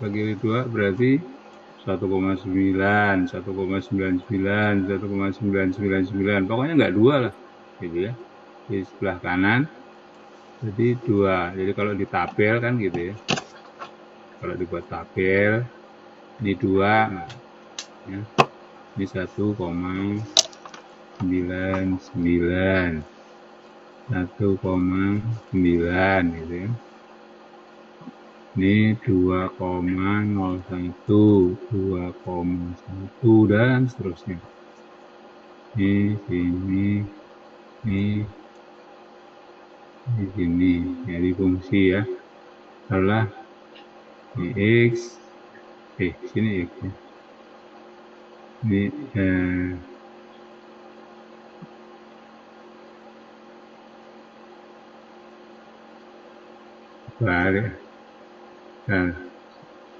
bagi 2 berarti 1,9, 1,99, 1,999. Pokoknya nggak 2 lah, gitu ya. Di sebelah kanan, jadi 2. Jadi kalau di tabel kan gitu ya. Kalau dibuat tabel, ini 2, nah, ya. Ini 1,99, 1,9 gitu ya. Ini 2,01, 2,1 dan seterusnya. Ini sini, ini di sini. Jadi fungsi ya. Adalah ini X, sini X ya. Ini balik. Nah,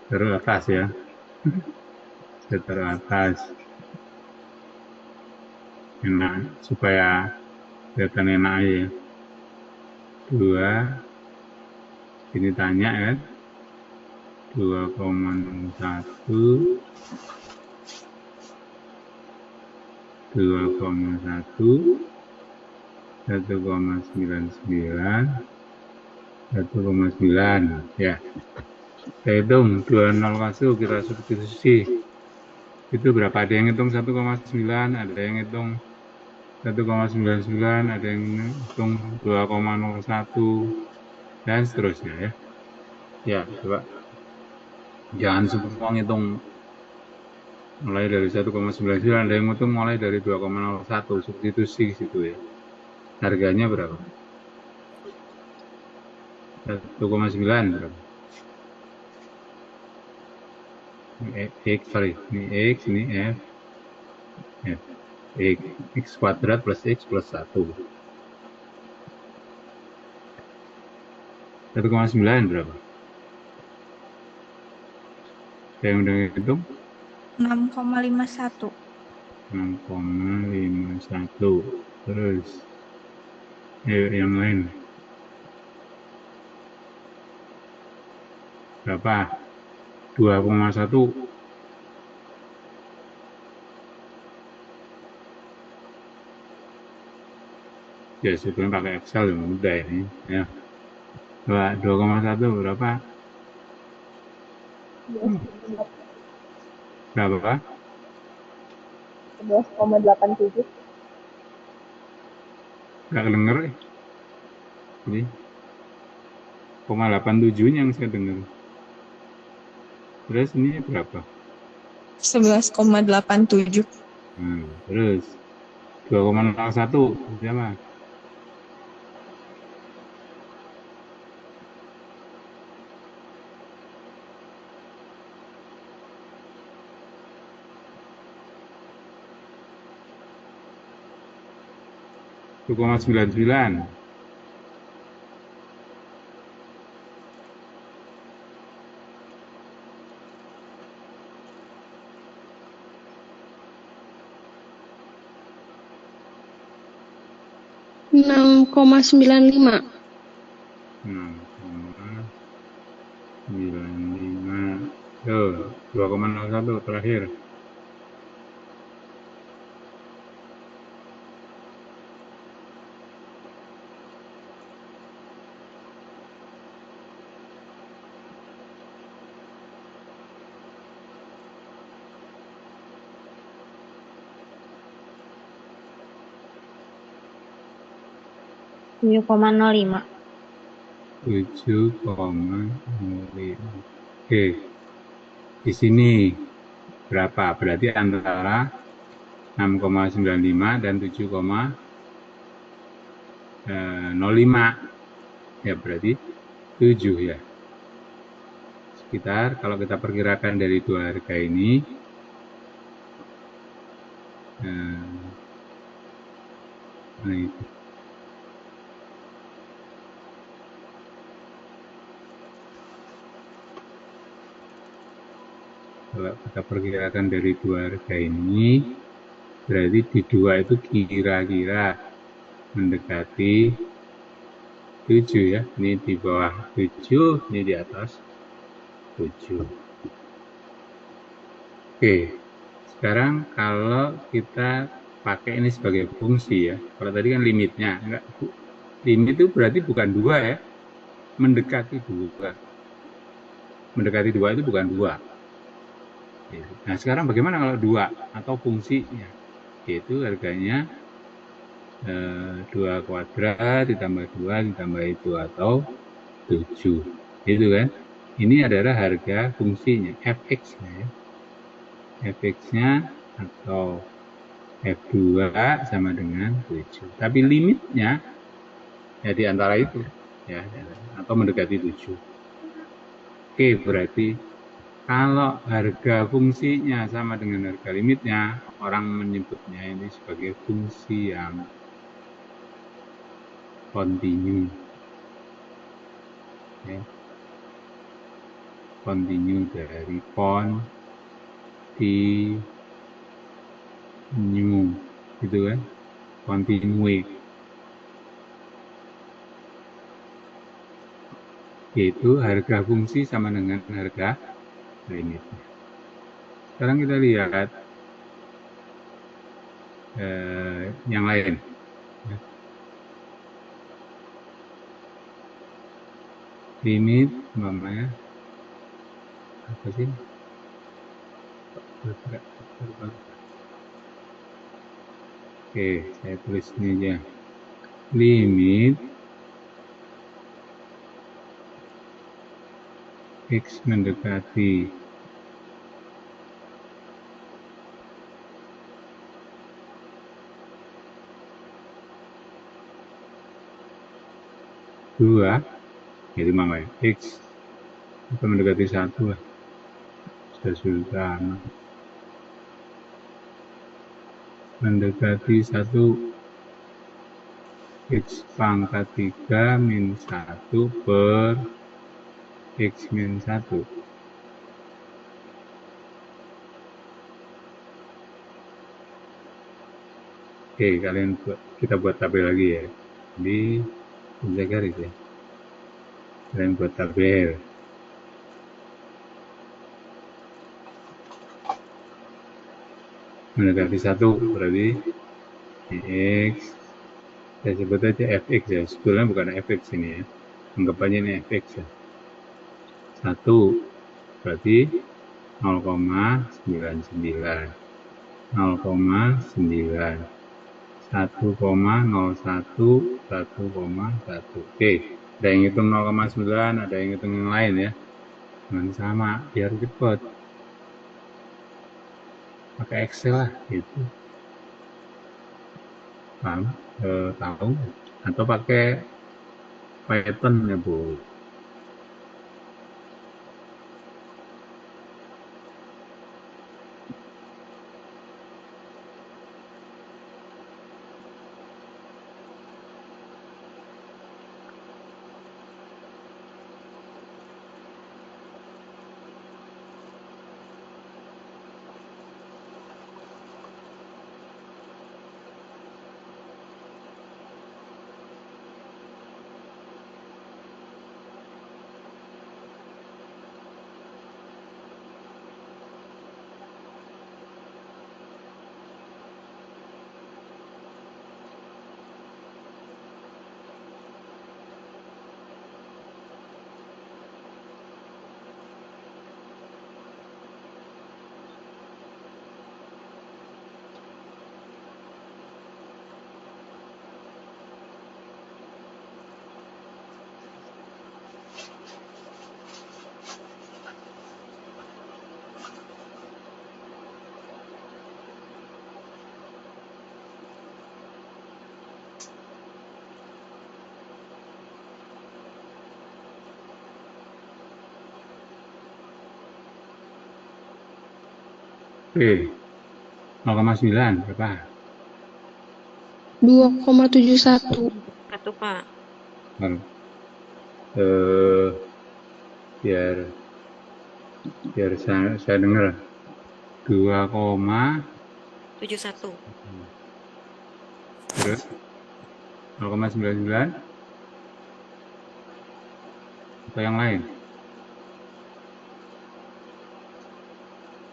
taruh atas ya. Saya taruh atas. Enak, supaya kelihatan enak aja ya. 2, ini tanya kan. 2,01, 2,1, 1,99, 1,9 ya. Kita hitung 20,1 kita substitusi. Itu berapa? Ada yang hitung 1,9, ada yang hitung 1,99, ada yang hitung 2,01 dan seterusnya ya. Ya, coba. Jangan semua ngitung mulai dari 1,99, ada yang ngitung mulai dari 2,01, substitusi situ ya. Harganya berapa? 1,9 berapa? Ini X, sorry. Ini X, ini F. X kuadrat plus X plus 1. 1,9 berapa? Yang udah hitung? 6,51. 6,51. Terus yang lain berapa? 2,1. Ya sebetulnya pakai Excel yang mudah ini ya. 2,1 berapa? Berapa? 11,87. Nggak kedenger ya? Ini 0,87 yang saya dengar. Terus ini berapa? 11,87. Terus 2,01 siapa? Itu 0,99. $6,95. 6,95. Tuh, 2,01 terakhir. $7,05. 7,05. Oke. Di sini berapa? Berarti antara 6,95 dan 7,05. Ya, berarti 7 ya. Sekitar kalau kita perkirakan dari dua harga ini, nah itu. Kalau kita perkirakan dari dua harga ini, berarti di dua itu kira-kira mendekati 7 ya. Ini di bawah 7, ini di atas 7. Oke, sekarang kalau kita pakai ini sebagai fungsi ya, kalau tadi kan limitnya, enggak, limit itu berarti bukan 2 ya, mendekati 2. Mendekati 2 itu bukan 2. Nah, sekarang bagaimana kalau 2 atau fungsinya? Yaitu harganya 2 kuadrat ditambah 2 ditambah itu atau 7. Itu kan? Ini adalah harga fungsinya, fx-nya ya. Fx-nya atau F2 sama dengan 7. Tapi limitnya ya di antara itu ya, atau mendekati 7. Oke, berarti kalau harga fungsinya sama dengan harga limitnya, orang menyebutnya ini sebagai fungsi yang kontinu. Ya. Kontinu dari kontinu, gitu kan? Continue. Yaitu harga fungsi sama dengan harga limitnya. Sekarang kita lihat yang lain. Limit, namanya apa sih? Oke, saya tulis ini aja. Limit X mendekati 2, jadi mana ya? X itu mendekati 1 lah. Sudah mendekati 1 X pangkat 3 min 1 per X min 1. Oke, kita buat tabel lagi ya. Jadi bisa garis ya. Kalian buat tabel. Mendekati 1 berarti X, saya sebut aja fx ya. Sebetulnya bukan fx ini ya. Anggap aja ini fx ya. 1 berarti 0,99. 0,9. 1,01, 1,1. Oke, ada yang hitung 0,9, ada yang hitung yang lain ya. Jangan sama, biar cepat. Pakai Excel lah, gitu. Paham? Tahu? Atau pakai Python ya, Bu. Oke, 0,9 berapa? 2,71. Satu, Pak. Biar saya dengar 2,71 terus 0,99 atau yang lain?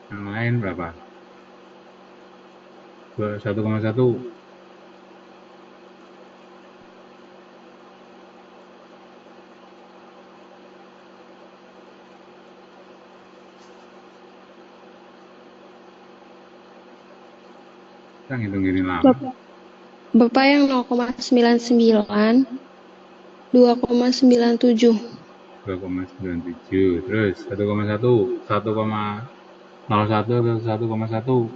Yang lain berapa? 1,1. Kita ngitung gini lama. Bapak yang 0,99, 2,97. 2,97. Terus 1,1. 1,01 atau 1,1.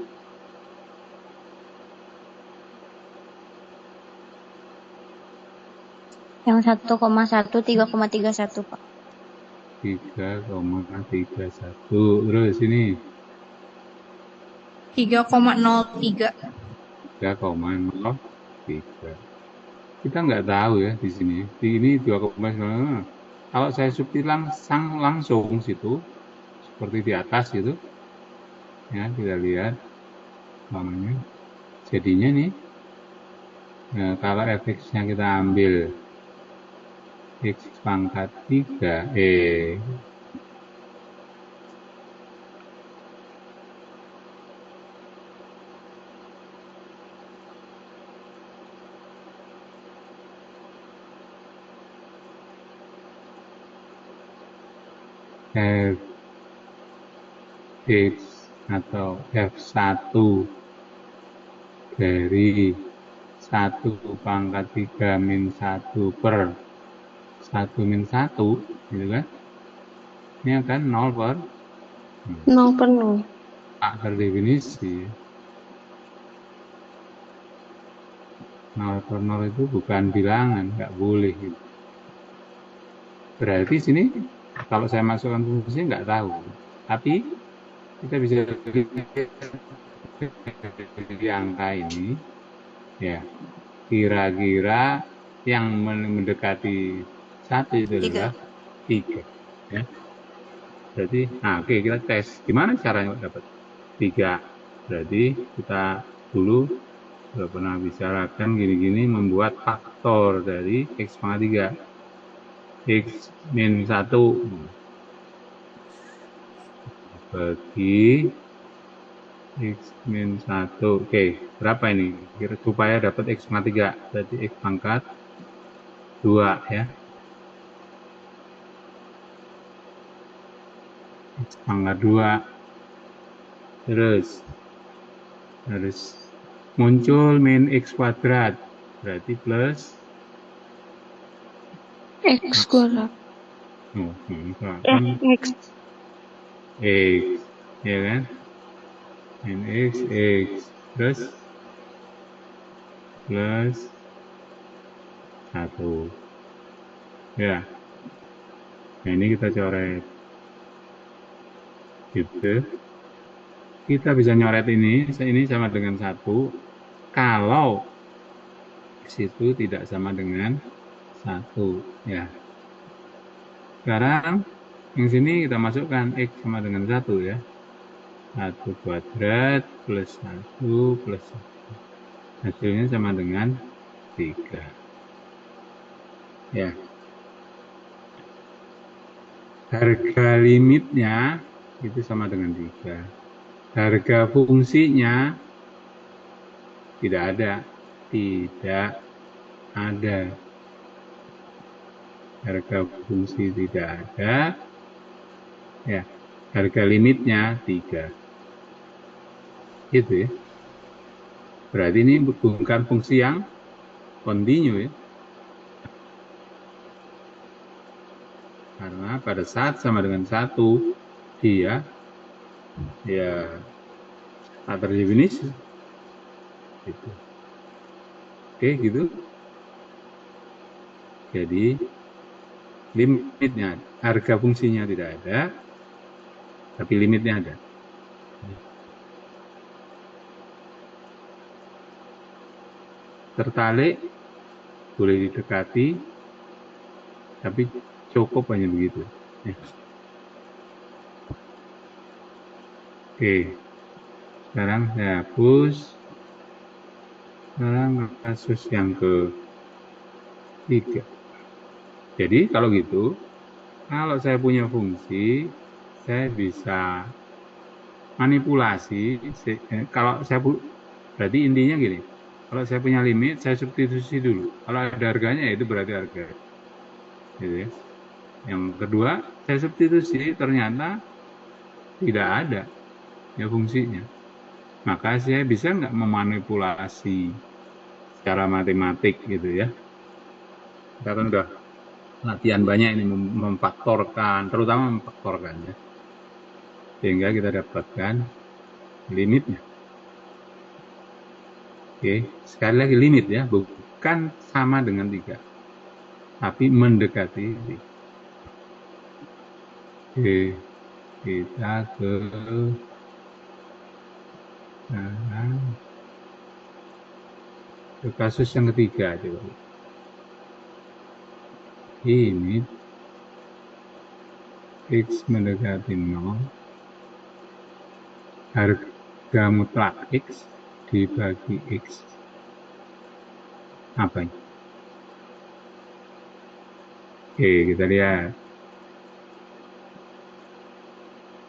Yang 1,1 3,31 Pak. 3,31. Terus ini 3,03. 3,03. Kita nggak tahu ya di sini. Di ini 2,9. Kalau saya subtil langsung situ, seperti di atas gitu, ya kita lihat namanya. Jadinya nih, nah, kalau fx-nya kita ambil x pangkat 3, fx atau f1 dari 1 pangkat 3 min 1 per 1 min 1, gitu kan? Ini akan 0 per 0 per 0. tak terdefinisi. 0 per 0 itu bukan bilangan, nggak boleh. Gitu. Berarti sini kalau saya masukkan fungsi nggak tahu. Tapi kita bisa di angka ini, ya kira-kira yang mendekati 1 itu adalah 3. Ya. Berarti, nah oke, kita tes. Gimana caranya dapat 3? Berarti kita dulu sudah pernah bicarakan gini-gini membuat faktor dari x pangkat 3. X min 1 bagi x min 1. Oke, berapa ini? Kira supaya dapat x pangkat 3. Berarti x pangkat 2 ya. X pangkat 2. Terus muncul min x kuadrat. Berarti plus X kuadrat. X. X, ya kan? Min x, terus plus 1. Ya. Nah, ini kita coret. Gitu. Kita bisa nyoret ini sama dengan 1. Kalau x itu tidak sama dengan 1. Ya. Sekarang, yang sini kita masukkan x sama dengan 1 ya. 1 kuadrat plus 1 plus 1. Hasilnya sama dengan 3. Ya. Harga limitnya itu sama dengan 3. Harga fungsinya tidak ada. Harga fungsi tidak ada. Ya. Harga limitnya 3. Gitu ya. Berarti ini bukan fungsi yang kontinu ya. Karena pada saat sama dengan 1, dia ya tak terdefinisi. Gitu. Oke, gitu. Jadi limitnya, harga fungsinya tidak ada, tapi limitnya ada. Tertarik, boleh didekati, tapi cukup hanya begitu. Ya. Oke, sekarang saya hapus. Sekarang kasus yang ke-3. Jadi kalau gitu, kalau saya punya fungsi, saya bisa manipulasi. Kalau saya berarti intinya gini, kalau saya punya limit, saya substitusi dulu. Kalau ada harganya, itu berarti harga. Gitu ya. Yang kedua, saya substitusi, ternyata tidak ada ya fungsinya. Maka saya bisa nggak memanipulasi secara matematik gitu ya. Kita kan udah latihan banyak ini memfaktorkan, terutama memfaktorkan ya. Sehingga kita dapatkan limitnya. Oke, sekali lagi limit ya, bukan sama dengan 3, tapi mendekati 3. Oke, kita ke kasus yang ketiga coba. Ini X mendekati 0, harga mutlak X dibagi X. Apa ini? Oke, kita lihat.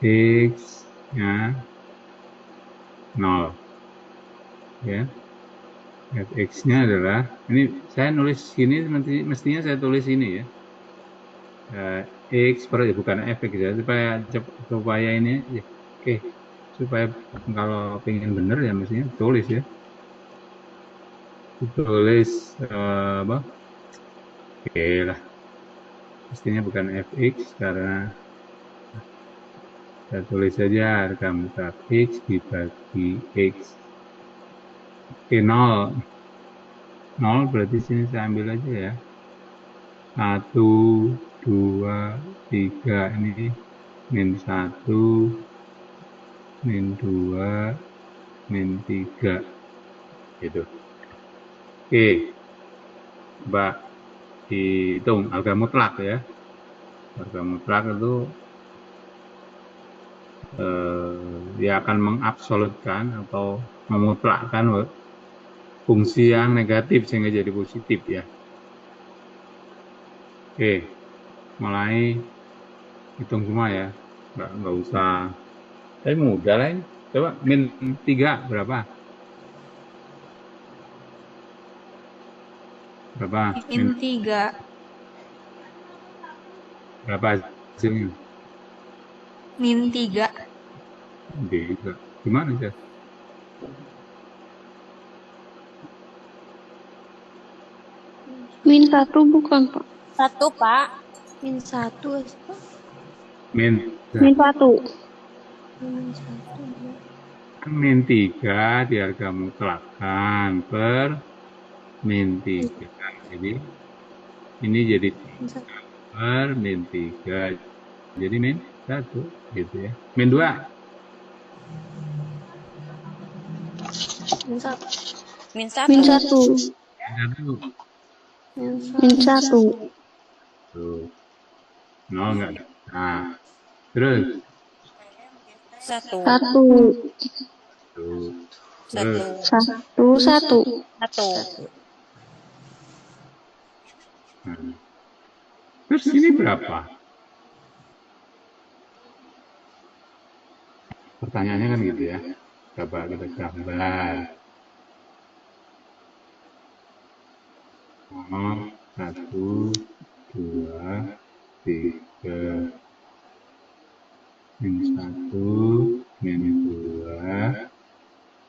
X-nya 0. Ya. Fx-nya adalah, ini saya nulis sini, mestinya saya tulis ini ya. X per, bukan fx ya, supaya ini, ya. Oke, supaya kalau pengen bener ya mestinya tulis ya. Tulis apa? Oke lah, mestinya bukan fx karena saya tulis saja harga mutlak X dibagi X. Oke, 0. 0 berarti sini saya ambil aja ya. 1, 2, 3. Ini min 1, min 2, min 3. Gitu. Oke. Coba dihitung harga mutlak ya. Harga mutlak itu dia akan mengabsolutkan atau memutlakkan fungsi yang negatif sehingga jadi positif ya. Oke, mulai hitung semua ya. Nggak usah. Tapi mudah lah ini. Coba min 3 berapa? Berapa? Min 3. Berapa hasilnya? Min 3. Tiga. Gimana sih? Min 1 bukan, Pak? 1, Pak. Min 1. Min Min 1. min 3 di harga mutlakan per min 3. Jadi ini jadi 3 per min 3. Jadi min 1 gitu ya. Min 2. Min 1. Min 1. Min 1. Min 1. Tuh. Nol enggak ada. Nah, terus 1. 1. tuh. 1. 1. 1. Nah. Terus ini berapa? Pertanyaannya kan gitu ya. Coba kita gambar. Oh, 1, 2, 3. Min 1, min 2,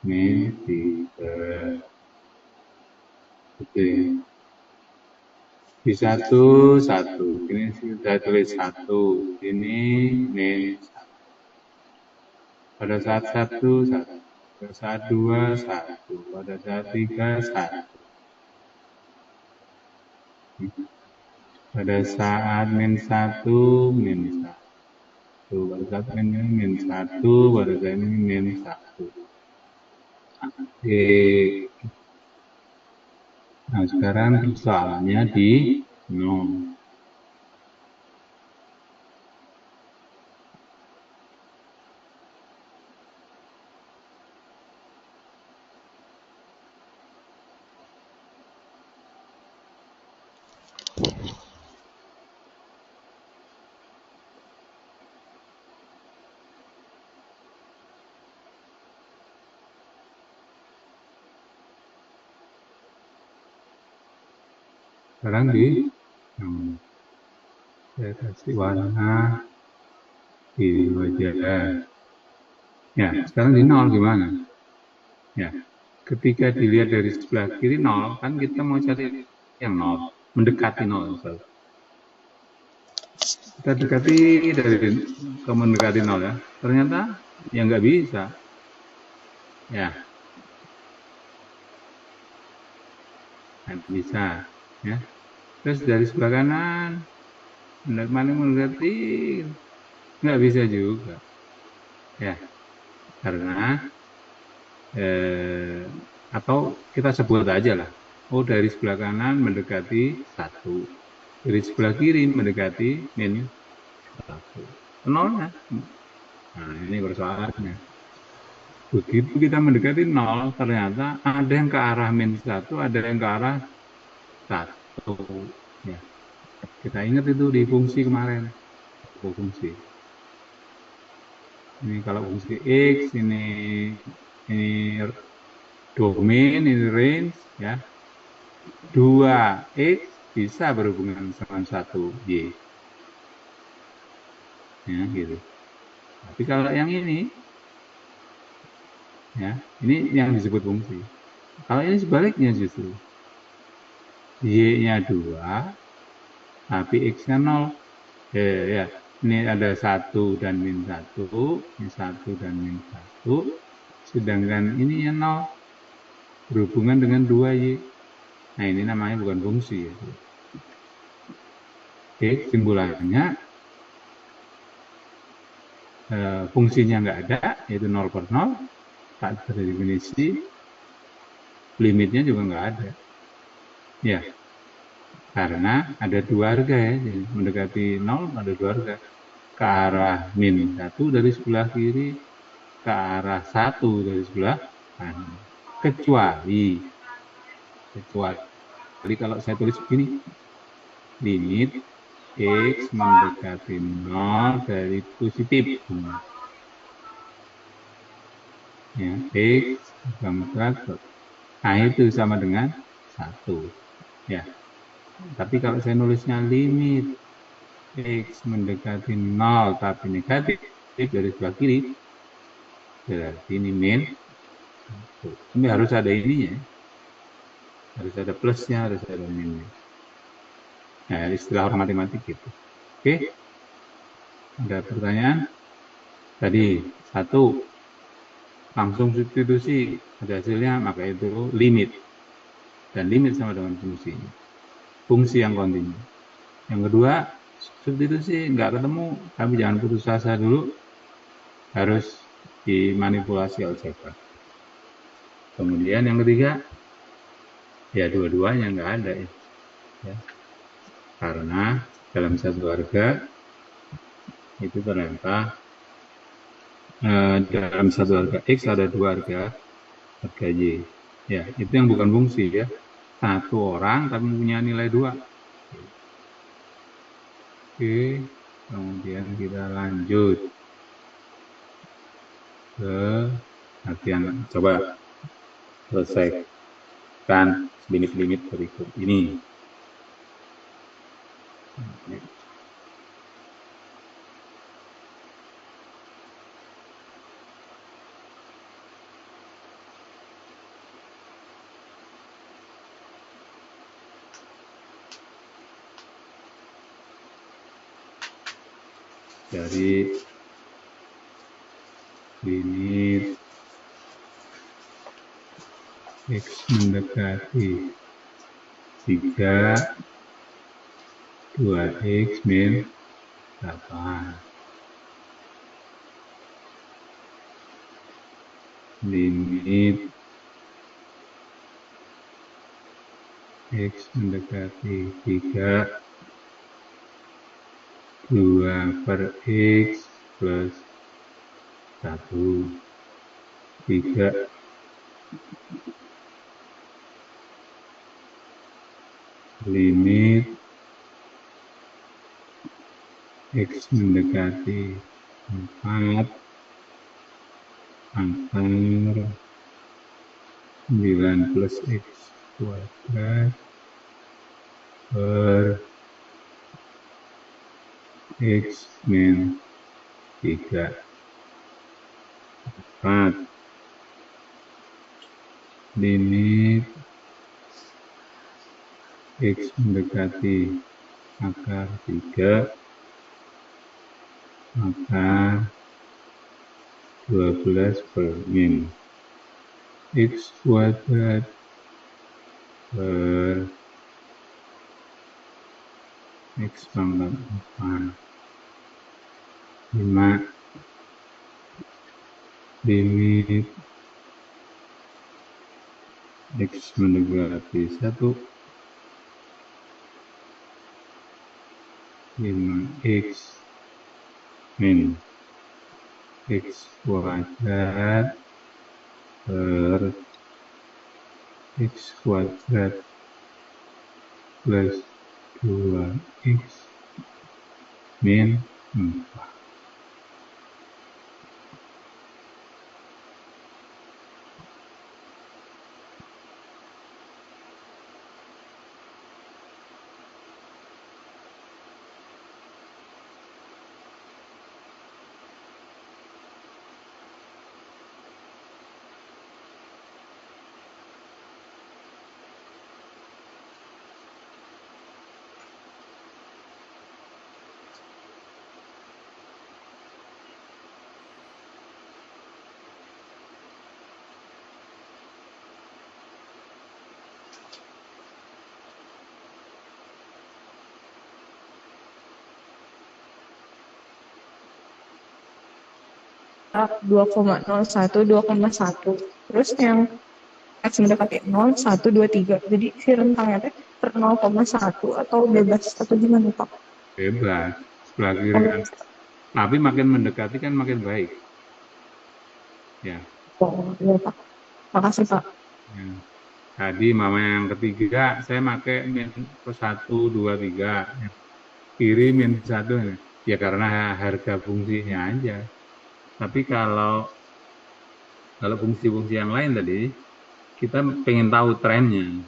min 3. Oke. Di 1, 1. Ini sudah tulis 1. Ini min 1. Pada saat 1, 1. Pada saat 2, 1. Pada saat 3, 1. Pada saat min 1, min 1. Pada saat ini min 1. Pada saat ini min 1. Oke. Nah, sekarang persoalannya di 0. Sekarang saya kasih warna biru aja. Ya, sekarang di 0 gimana? Ya, ketika dilihat dari sebelah kiri 0, kan kita mau cari yang 0, mendekati 0. Kita dekati dari ke mendekati 0 ya. Ternyata ya nggak bisa. Ya, nggak bisa. Ya. Terus dari sebelah kanan, mana mendekati, nggak bisa juga. Ya, karena atau kita sebut aja lah. Oh, dari sebelah kanan mendekati 1. Dari sebelah kiri mendekati min 1. Nolnya. Nah, ini persoalannya. Begitu kita mendekati 0, ternyata ada yang ke arah min 1, ada yang ke arah 1. Ya. Kita ingat itu di fungsi kemarin. Fungsi. Ini kalau fungsi X, ini domain, ini range, ya. 2X bisa berhubungan sama 1Y. Ya, gitu. Tapi kalau yang ini, ya, ini yang disebut fungsi. Kalau ini sebaliknya justru. Y-nya 2, tapi X-nya 0. Ya, ini ada 1 dan min 1, ini 1 dan min 1, sedangkan ini yang 0, berhubungan dengan 2Y. Nah, ini namanya bukan fungsi. Ya. Oke, kesimpulannya, fungsinya nggak ada, yaitu 0 per 0, tak terdefinisi, limitnya juga nggak ada. Ya, karena ada dua harga ya, jadi mendekati 0 ada dua harga. Ke arah min 1 dari sebelah kiri, ke arah 1 dari sebelah kanan. Kecuali kalau saya tulis begini, limit X mendekati 0 dari positif. Ya, X sama 100. Nah, itu sama dengan 1. Ya. Tapi kalau saya nulisnya limit X mendekati 0 tapi negatif dari sebelah kiri, berarti ini min 1. Ini harus ada ininya. Harus ada plusnya, harus ada minusnya. Nah, istilah orang matematik gitu. Oke? Ada pertanyaan? Tadi, 1. Langsung substitusi. Ada hasilnya, maka itu limit. Dan limit sama dengan fungsi. Fungsi yang kontinu. Yang kedua, substitusi nggak ketemu, tapi jangan putus asa dulu, harus dimanipulasi algebra. Kemudian yang ketiga, ya dua-duanya nggak ada ya. Karena dalam satu harga itu ternyata dalam satu harga X ada dua harga Y. Ya, itu yang bukan fungsi ya. Satu orang tapi punya nilai 2. Oke, kemudian kita lanjut ke latihan. Coba selesaikan limit-limit berikut ini. Dari limit X mendekati 3, 2X min 8. Limit X mendekati 3, 2 per X plus 1, 3. Limit X mendekati 4 angka 9 plus X kuadrat per X min 3. 4. Limit X mendekati akar 3 maka 12 per min X kuadrat per X pangkat 4. 5. Limit X mendekati 1 5X min X kuadrat per X kuadrat plus 2X min 4. Dua 2,01, 2,1. Terus yang X mendekati 0, 1, 2, 3. Jadi si rentangnya per 0,1 atau bebas atau gimana Pak? Bebas sebelah kiri kan. Tapi makin mendekati kan makin baik. Ya. Oh, iya Pak. Makasih Pak. Ya. Tadi mama yang ketiga saya pakai min 1, 2, 3. Kiri min 1. Ya karena harga fungsinya aja. Tapi kalau fungsi-fungsi yang lain tadi, kita pengen tahu trennya.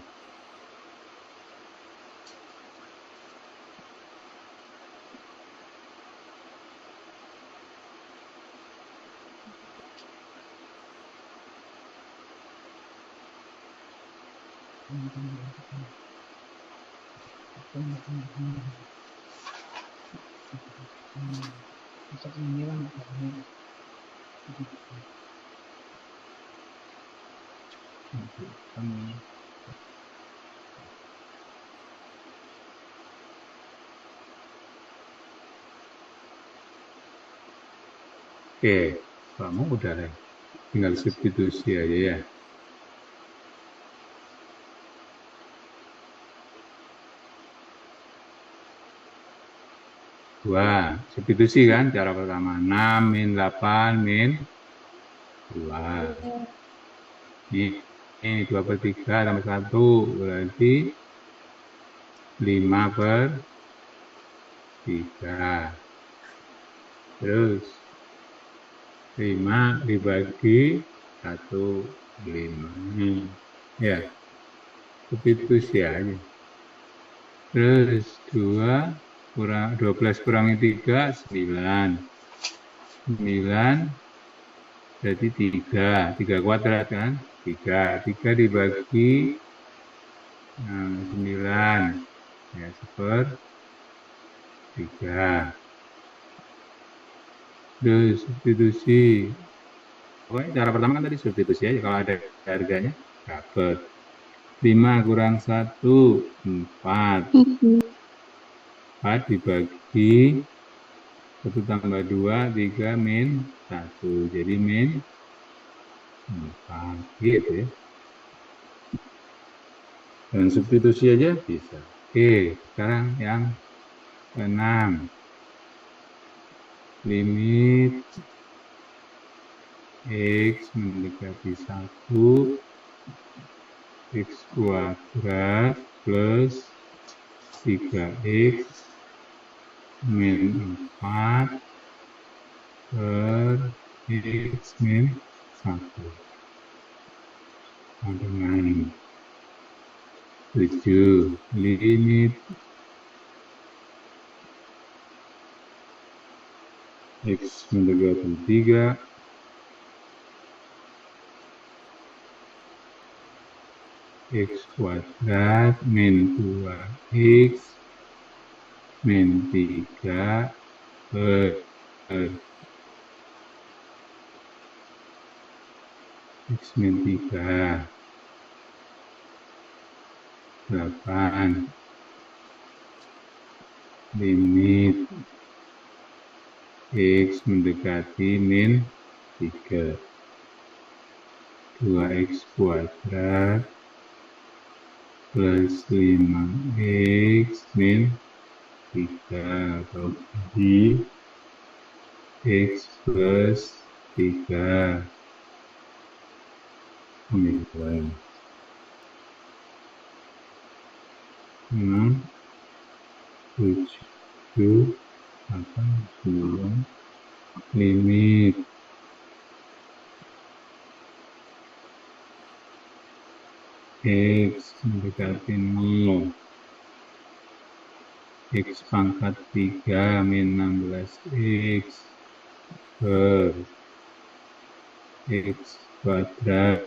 Oke, kamu udah deh. Tinggal substitusi aja ya. Dua, substitusi kan cara pertama. 6 min 8 min 2. Ini 2 per 3 tambah 1 berarti 5 per 3. Terus 5 dibagi 1, 5. Ya, substitusi aja. Terus 12 kurangi 3, 9. 9 berarti 3. 3 kuadrat kan? 3 dibagi 9. Ya, per 3. Terus substitusi. Pokoknya cara pertama kan tadi substitusi aja. Kalau ada harganya dapat. 5 kurang 1, 4. 4 dibagi 1 tambah 2, 3 min 1. Jadi min 4. Gitu ya. Dan substitusi aja bisa. Oke, sekarang yang ke-6. Limit X mendekati 1, X kuadrat plus 3X min 4 per X min 1. Dengan 7. Limit X mendekati 3 X kuadrat min 2X min 3 per X min 3 8. Limit X mendekati min 3 2X kuadrat plus 5X min 3 atau di X plus 3 9 7 8 9 limit X mendekati 0 X pangkat 3 min 16X per X kuadrat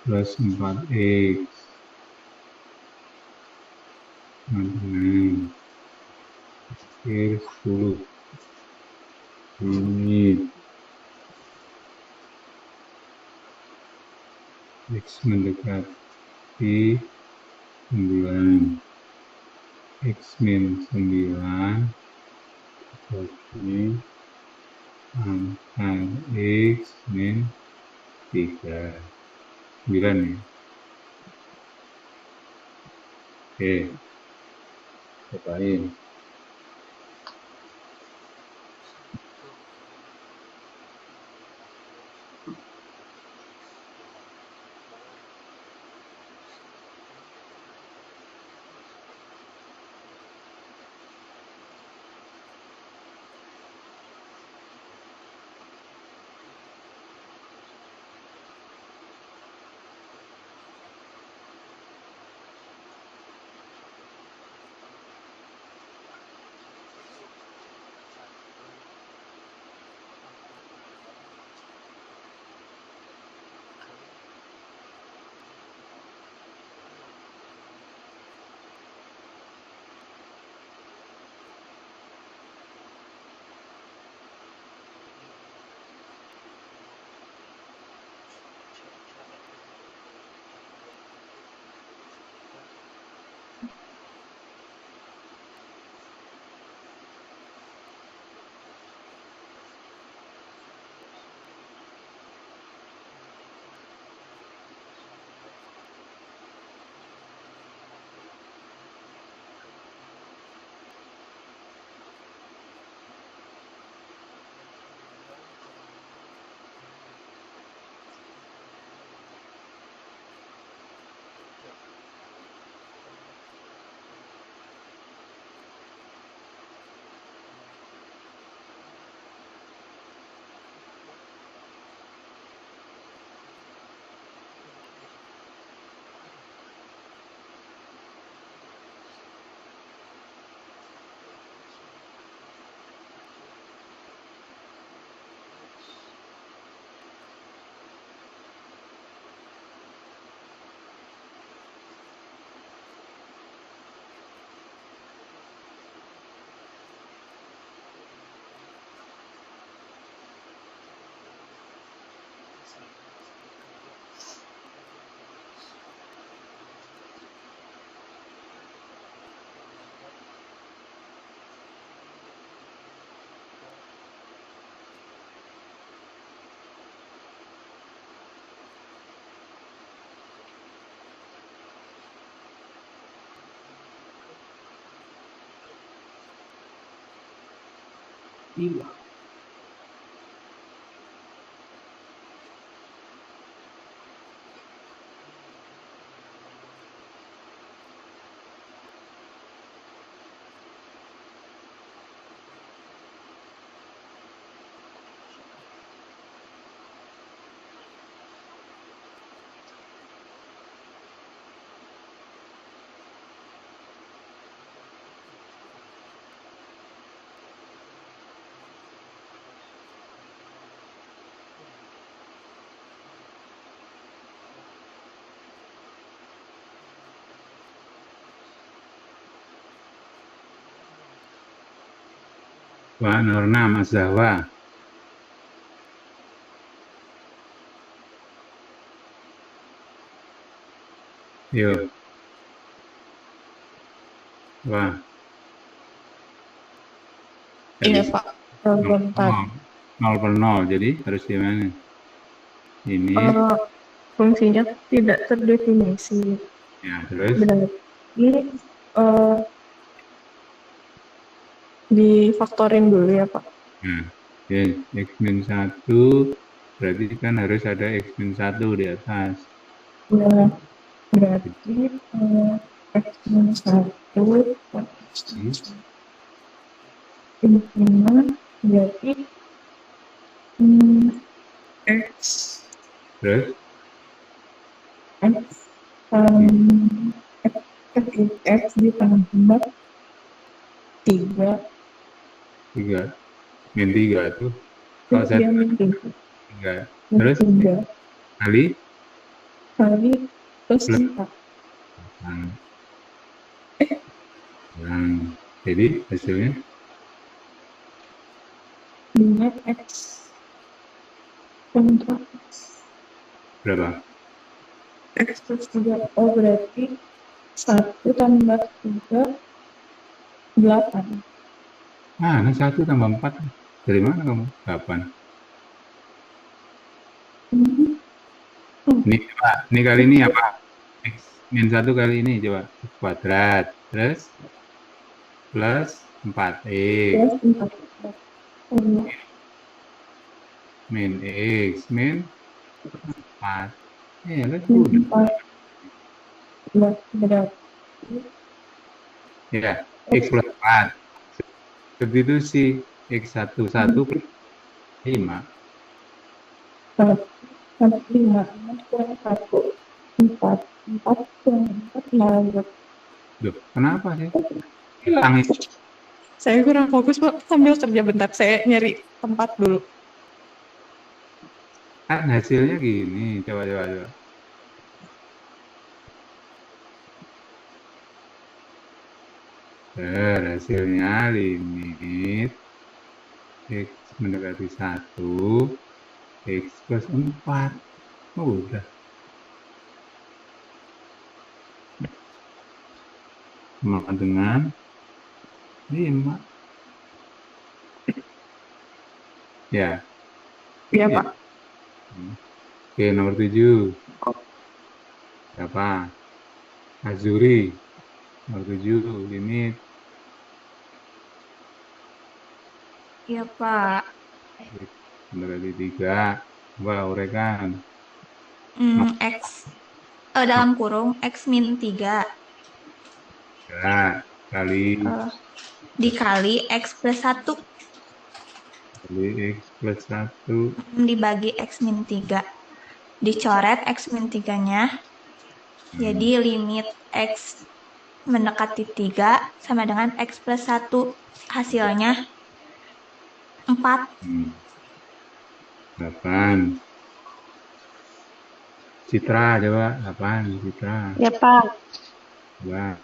plus 4X 6 akhir 10 limit X mendekati 9 X min 9 bagi angka X min 3 9 ya. Oke, cobain. Iya. Pak Nurna, Mas Zahwa. Yuk, wah. Iya, Jadi Pak. 0 Bentar. 0 per 0, jadi harus gimana? Ini, Eh, fungsinya tidak terdefinisi. ya terus, Berarti eh, difaktorin dulu ya, Pak. nah, oke, X min 1, berarti kan harus ada X min 1 di atas. Ya, berarti X minus 1 Jadi, intinya berarti hmm, X terus, X um, X, X ditambah 3 3, min 3 tuh. Kalau saya dia min 3, 3 terus kali, kali plus plus 4. nah, nah, jadi hasilnya 5X untuk berapa? X plus 3. Oh, berarti 1 tambah 3 8. Ah, ini 1 tambah 4. Dari mana kamu? 8. Ini coba, ini kali ini apa? X min 1 kali ini coba. X kuadrat. Terus plus 4X. Plus 4. Min X. Min 4. Lihat udah. 4 berarti Ya, X plus 4. Substitusi X1 1 plus 5. 5 kurang 1 4 4 kurang 4 0. Duh, kenapa sih? Hilang itu. Saya kurang fokus, Pak, sambil kerja bentar. Saya nyari tempat dulu. Kan hasilnya gini. Coba, coba, coba. Hasilnya limit X mendekati 1, X plus 4. Oh, udah. Sama dengan 5. Ya. Iya, Ya. Pak. Oke, nomor 7. Berapa? Azuri. Nomor 7, limit. Iya, Pak. X mendekati 3. Coba uraikan. X dalam kurung X min 3 Ya, kali dikali X plus 1 X plus 1. dibagi X min 3. Dicoret X min 3-nya. Jadi limit X mendekati 3 sama dengan X plus 1. Hasilnya 4. 8. Citra, coba. 8, Citra. Ya, Pak. Coba.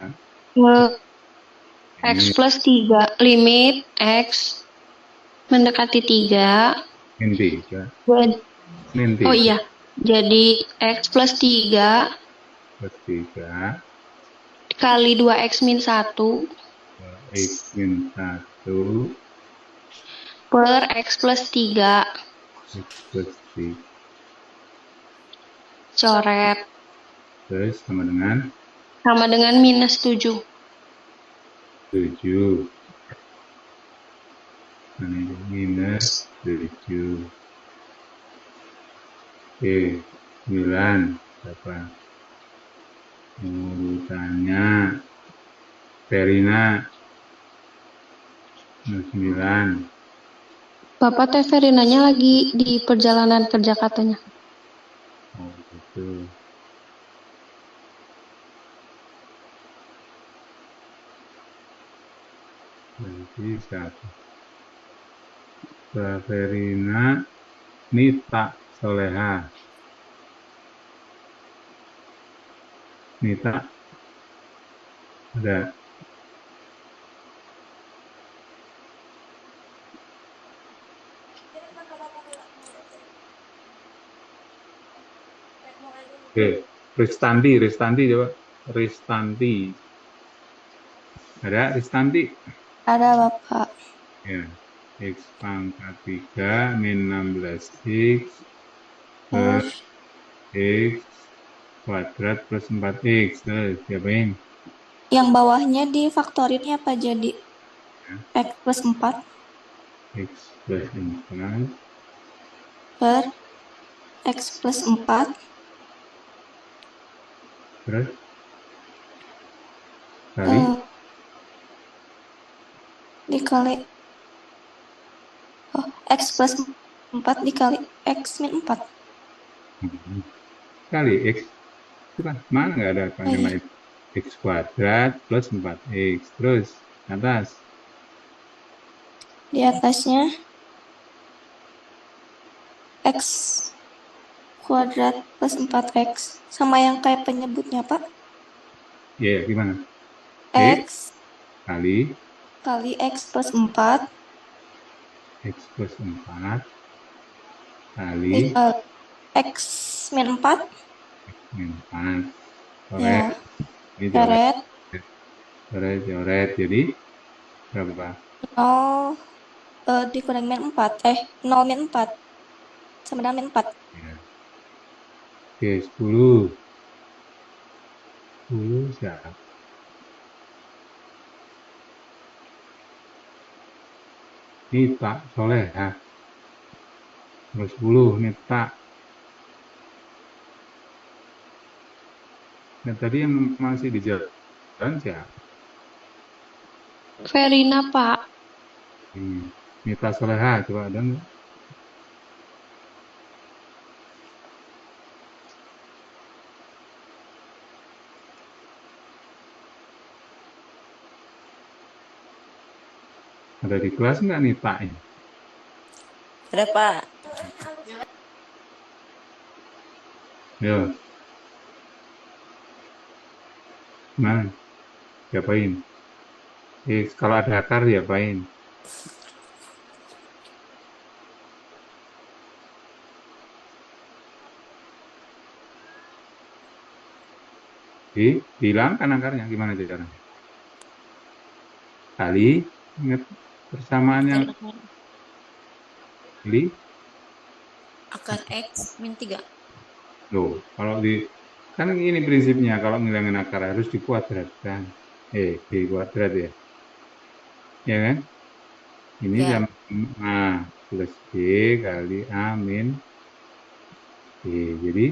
X plus 3. Limit X mendekati 3. Min 3. Min 3. Oh iya. Jadi X plus 3 Plus 3. kali 2X min 1 X min 1. per X plus 3. X plus 3. Coret. Terus sama dengan Minus 7. 7. Ini minus 7. Oke, 9. Berapa? Urutannya Verina 9. Bapak Teh Verinanya lagi di perjalanan kerja katanya. Oh, gitu. Berarti 1. Verina Nita Soleha. Nita ada. Oke, Ristanti coba. Ristanti. Ada Ristanti? Ada Bapak. Ya. X pangkat 3 min 16X per Terus X kuadrat plus 4X. Terus, diapain? yang bawahnya difaktorinnya apa jadi? X plus 4 X plus 4 per X plus 4 terus kali dikali X plus 4 dikali X min 4. kali X. Itu kan mana nggak ada kalimat X kuadrat plus 4X. Terus atas. Di atasnya X kuadrat plus 4X sama yang kayak penyebutnya Pak. Ya, gimana? X kali X plus 4 X plus 4 kali dikali X min 4 min 4. ya, Ini coret coret. Jadi berapa? 0 dikurangi min 4 0 min 4 sama dengan min 4. Ya. Oke, 10 siapa? Ini Pak Soleh ya. Terus 10 nih Pak. Nah, tadi yang masih di jalan siapa? Verina Pak. Mita Soleha, coba ada nggak? Ada di kelas nggak nih Pak? Ada Pak. Yo. Mana? Diapain? Kalau ada akar diapain? Hilangkan akarnya, gimana caranya? Kali, ingat persamaannya. Kali Akar X min 3. loh, kalau kan ini prinsipnya, kalau ngilangin akar harus dikuadratkan. Dikuadrat ya. Ya kan? Ini Ya. sama A plus B kali A min B. Jadi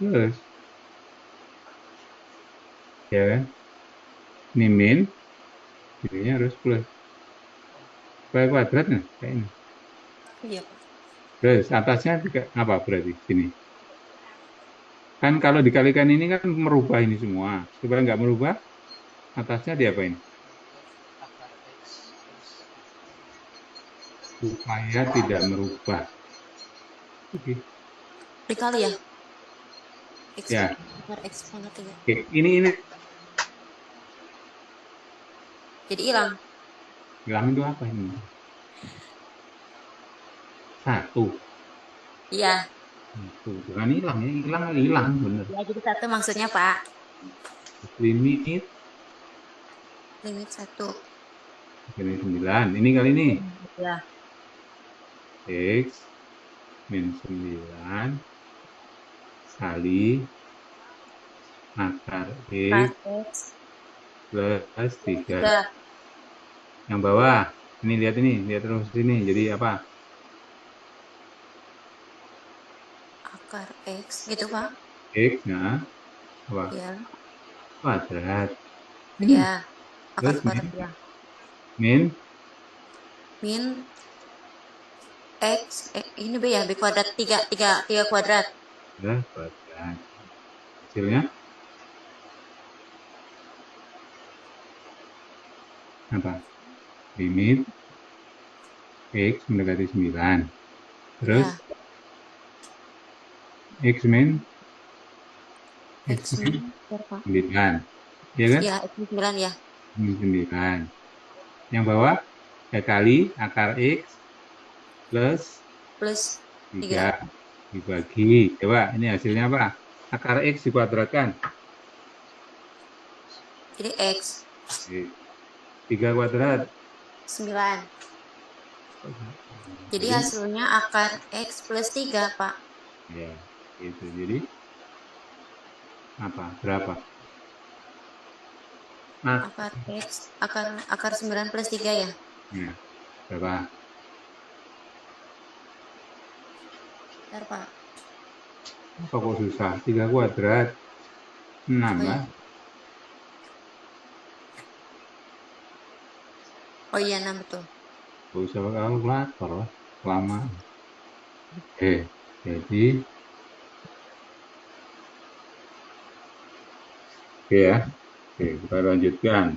plus. Ya kan? Ini min, ininya harus plus. Supaya kuadrat nih, kayak ini. Iya Pak. Terus atasnya apa berarti sini? Kan kalau dikalikan ini kan merubah ini semua. Supaya nggak merubah, atasnya diapain? Supaya tidak merubah. Oke. Dikali ya. X Ya. akar X pangkat 3. Oke. Ini. Jadi hilang. Hilang itu apa ini? 1. Iya. Bukan hilang bener. Ya jadi 1 maksudnya Pak. Limit 1. ini 9. Ini kali ini. Ya. X min 9 kali akar X plus 3. Udah. Yang bawah. Lihat terus sini. Jadi apa? Akar X gitu Pak. X-nya apa? Ya. Kuadrat. Ya. Akar Terus kuadrat ya. min X ini B ya, B kuadrat 3 kuadrat. ya, kuadrat. Hasilnya apa? Limit X mendekati 9. Terus Ya. X min X min berapa? 9. Ya kan? Ya, X min 9 ya. Min 9. Yang bawah kali akar X plus plus 3 dibagi. Coba, ini hasilnya apa? Akar X dikuadratkan. jadi X 3 kuadrat. 9. Jadi hasilnya akar X plus 3, Pak. Ya, itu. Jadi, apa? Berapa? Akar X, akar 9 plus 3 ya? Ya, berapa? Bentar, Pak. Apa kok susah? 3 kuadrat. 6 Oh, lah. iya. Oh iya, 6 betul. Gak usah pakai kalkulator lah. Lama. Oke, jadi oke ya. Oke, kita lanjutkan.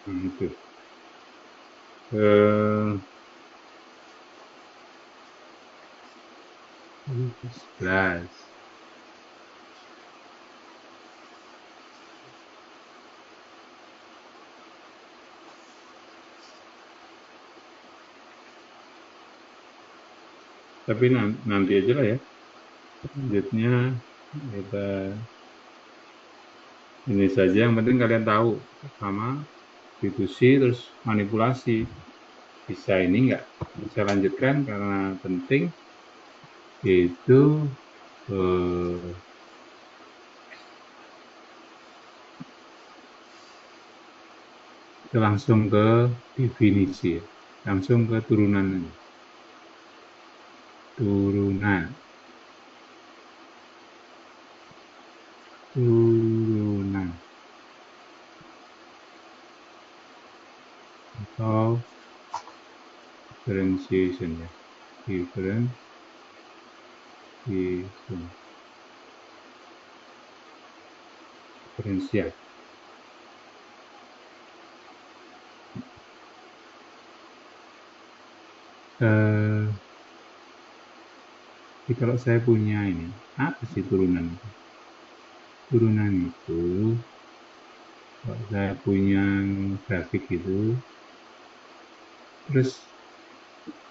Itu. 11. Tapi nanti aja lah ya. Lanjutnya kita ini saja. Yang penting kalian tahu sama substitusi terus manipulasi. Bisa ini enggak? Bisa lanjutkan karena penting itu kita langsung ke definisi ya. Langsung ke turunan. Turunan atau differentiation ya, diferensial. Jadi kalau saya punya ini, apa sih turunan itu? Turunan itu, kalau saya punya grafik itu, terus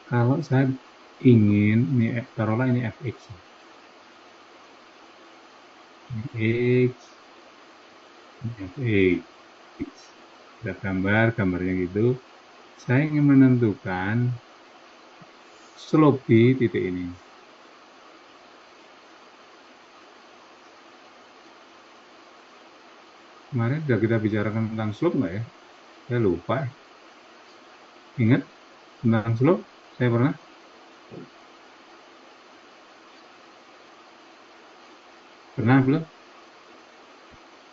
kalau saya ingin, ini taruhlah ini fx, ini x, ini fx, kita gambarnya gitu. Saya ingin menentukan slope di titik ini. Kemarin sudah kita bicarakan tentang slope nggak ya? Saya lupa. Ingat tentang slope? Saya pernah? Pernah belum?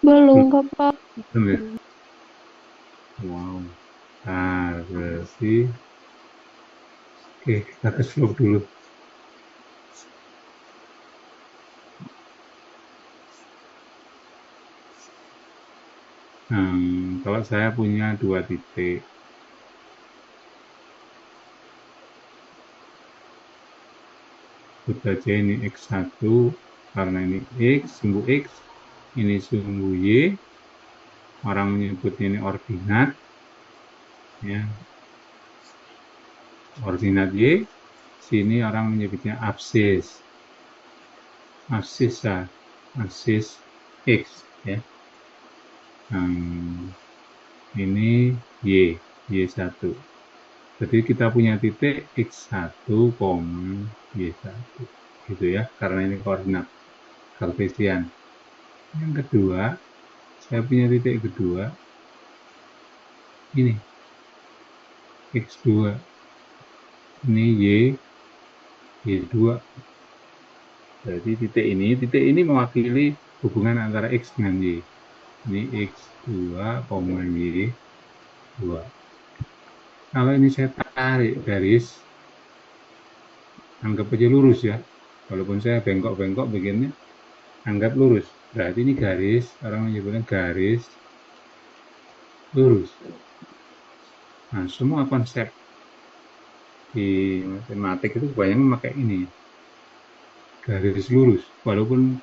Belum, Bapak. Belum ya? Wow. Nah, berarti oke, kita ke slope dulu. Kalau saya punya 2 titik, sebut saja ini X1 karena ini X, sumbu X, ini sumbu Y, orang menyebutnya ini ordinat, ya, ordinat Y, sini orang menyebutnya absis, absis X, ya. Ini Y1. Jadi kita punya titik X1, Y1. Gitu ya, karena ini koordinat kartesian. Yang kedua, saya punya titik kedua, ini X2. Ini Y2. Jadi titik ini mewakili hubungan antara X dengan Y. Ini X2, Y2. Kalau ini saya tarik garis, anggap aja lurus ya. Walaupun saya bengkok-bengkok begini, anggap lurus. Berarti ini garis, orang menyebutnya garis lurus. Nah, semua konsep di matematik itu banyak memakai ini, garis lurus. Walaupun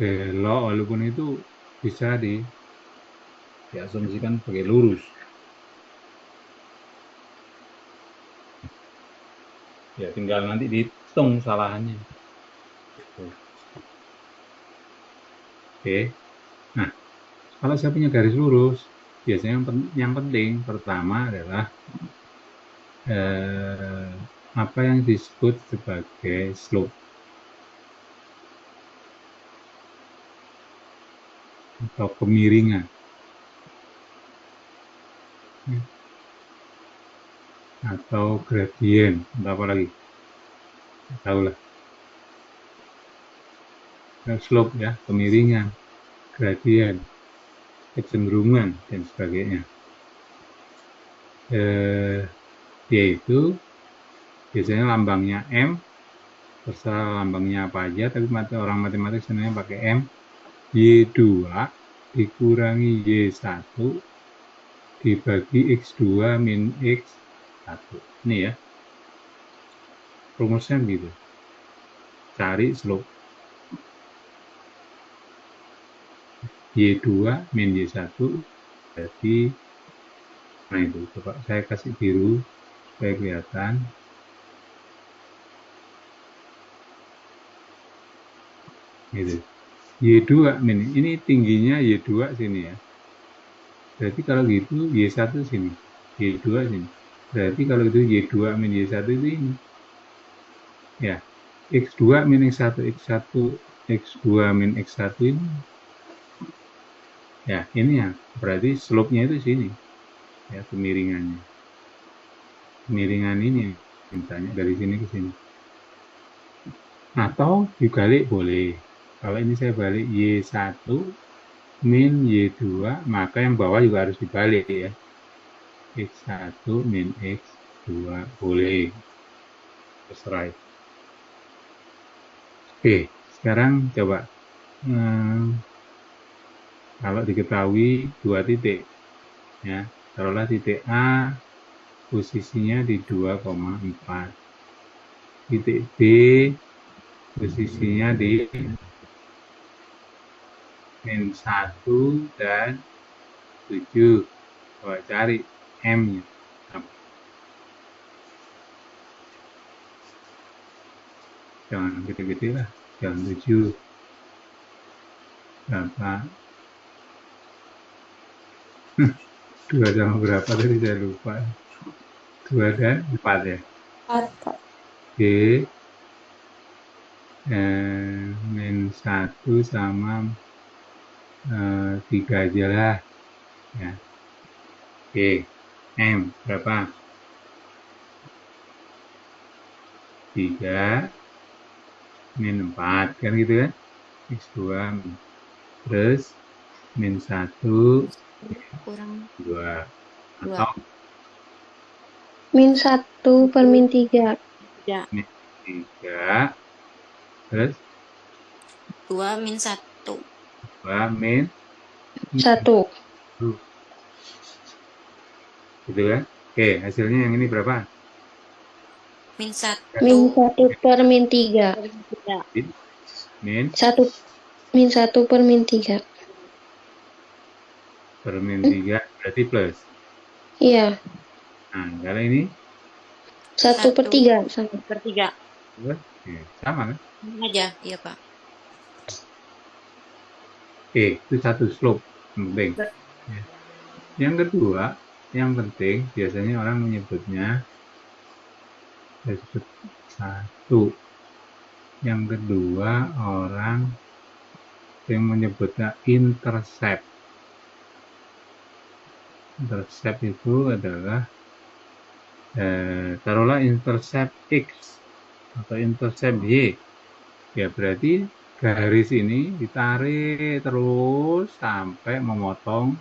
belok walaupun itu bisa diasumsikan sebagai lurus. Ya tinggal nanti dihitung kesalahannya. Oke. Nah, kalau saya punya garis lurus, biasanya yang penting pertama adalah apa yang disebut sebagai slope atau kemiringan. Atau gradien, atau apa lagi? Tahu lah. Slope ya, kemiringan, gradien, kecenderungan dan sebagainya. Yaitu biasanya lambangnya M, terserah lambangnya apa aja, tapi orang matematik sebenarnya pakai M. Y2 dikurangi Y1 dibagi X2 min X1. Ini ya. Rumusnya begitu. Cari slope. Y2 min Y1 jadi, nah itu coba saya kasih biru supaya kelihatan. Gitu. Y2 min, ini tingginya Y2 sini ya. Berarti kalau gitu Y1 sini, Y2 sini. Berarti kalau itu Y2 min Y1 itu ini. Ya, X2 min X1, X2 min X1 ini. Ya, ini ya. Berarti slope-nya itu sini. Ya, kemiringannya. Kemiringan ini misalnya dari sini ke sini. Atau dibalik boleh. Kalau ini saya balik Y1 min Y2, maka yang bawah juga harus dibalik ya. X1 min X2 boleh. Terserah. Oke, sekarang coba. Kalau diketahui 2 titik. Ya, taruhlah titik A posisinya di 2,4. Titik B posisinya di min 1 dan 7. Coba cari M-nya. Jangan gede-gede lah. Jangan 7. Berapa? 2 sama berapa tadi saya lupa. 2 dan 4 ya. 4, Kak. Oke. Min 1 sama 3 aja lah. Ya. Oke. M berapa? 3 min 4 kan gitu kan? X2 terus min 1 kurang 2 atau min 1 per min 3. ya min 3 terus 2 min 1 2 min 1. gitu kan? Oke, hasilnya yang ini berapa? min 1 Min 1 per min 3. Min 1 min 1 per min 3. per min 3 berarti plus. Iya. Nah, kalau ini 1 per 3 sama. per 3 plus, ya, sama kan? ini aja iya Pak. Oke, itu satu slope penting. Ya. Yang kedua, yang penting biasanya orang menyebutnya disebut 1. Yang kedua, orang yang menyebutnya intercept. Intercept itu adalah taruhlah intercept X atau intercept Y. Ya berarti garis ini ditarik terus sampai memotong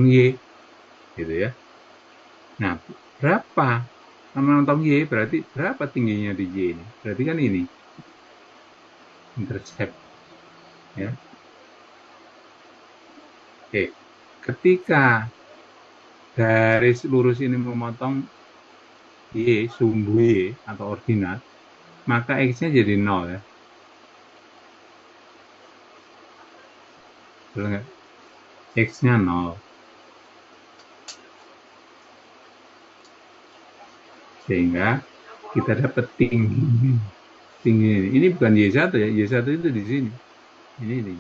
Y, gitu ya. Nah, berapa memotong Y berarti berapa tingginya di Y ini? Berarti kan ini intercept, ya. Oke, ketika garis lurus ini memotong Y, sumbu Y atau ordinat, maka X-nya jadi 0 ya. betul nggak? X-nya 0. Sehingga kita dapat tinggi ini. Ini bukan Y1 ya, Y1 itu di sini. Ini.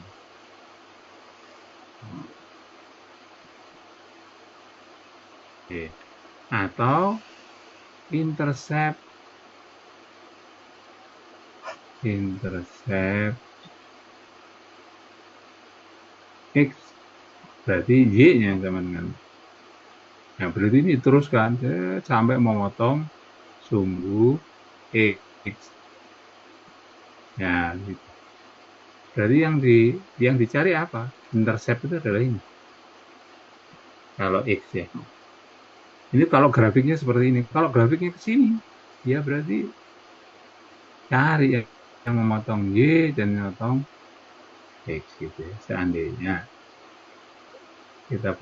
Oke. Atau intercept X, berarti Y-nya sama dengan. Nah, berarti ini teruskan sampai memotong sumbu X. Ya, gitu. Berarti yang dicari apa? Intercept itu adalah ini. Kalau X ya. Ini kalau grafiknya seperti ini. Kalau grafiknya ke sini, ya berarti cari yang memotong Y dan memotong X gitu ya. Seandainya kita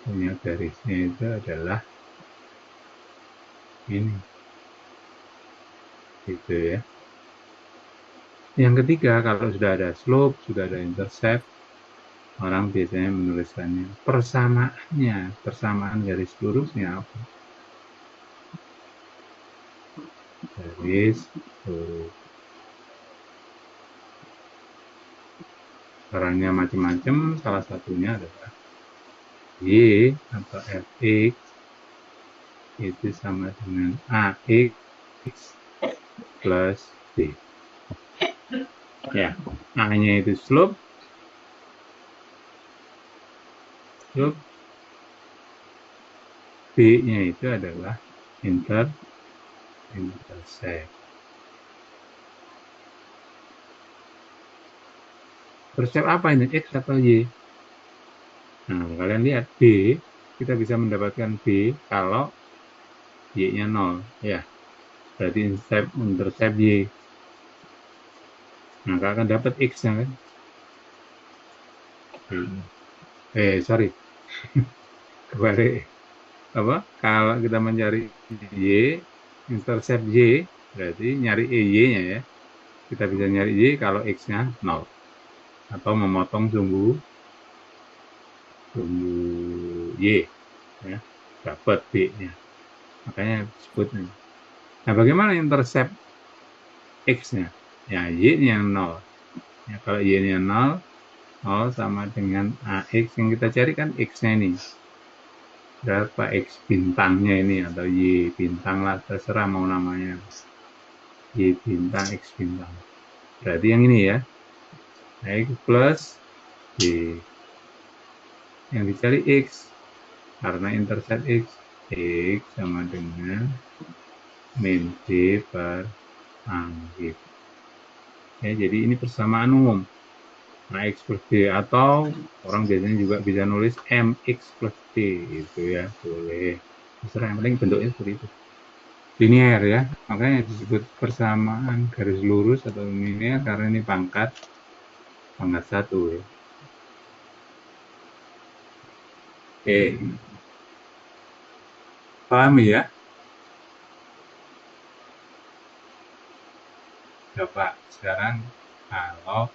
punya garisnya itu adalah ini. Gitu ya. Yang ketiga, kalau sudah ada slope, sudah ada intercept, orang biasanya menuliskannya persamaannya, persamaan garis lurusnya apa? Garis lurus. Caranya macam-macam, salah satunya adalah Y atau Fx itu sama dengan AX plus B. Ya, A-nya itu slope, B-nya itu adalah intercept. Intercept apa ini? X atau Y? Nah, kalian lihat B, kita bisa mendapatkan B kalau Y-nya 0. Ya, berarti intercept Y. Nah, akan dapat X-nya kan? Sorry. Kebalik. Apa? Kalau kita mencari Y, intercept Y, berarti nyari Y-nya ya. Kita bisa nyari Y kalau X-nya 0. Atau memotong sumbu Y. Ya, dapat B-nya. Makanya disebut. Nah, bagaimana intercept X-nya? Ya, Y-nya 0. Ya, kalau Y-nya 0 sama dengan AX yang kita cari kan X-nya ini. Berapa X bintangnya ini atau Y bintang lah, terserah mau namanya. Y bintang, X bintang. Berarti yang ini ya. X plus Y. Yang dicari X. Karena intercept X. X sama dengan min D per A. Gitu. Ya, jadi ini persamaan umum. Nah, X plus D, atau orang biasanya juga bisa nulis MX plus D itu ya, boleh. Terserah, yang penting bentuknya seperti itu. Linear ya, makanya disebut persamaan garis lurus atau linear karena ini pangkat 1 ya. Oke. Paham ya? Coba sekarang kalau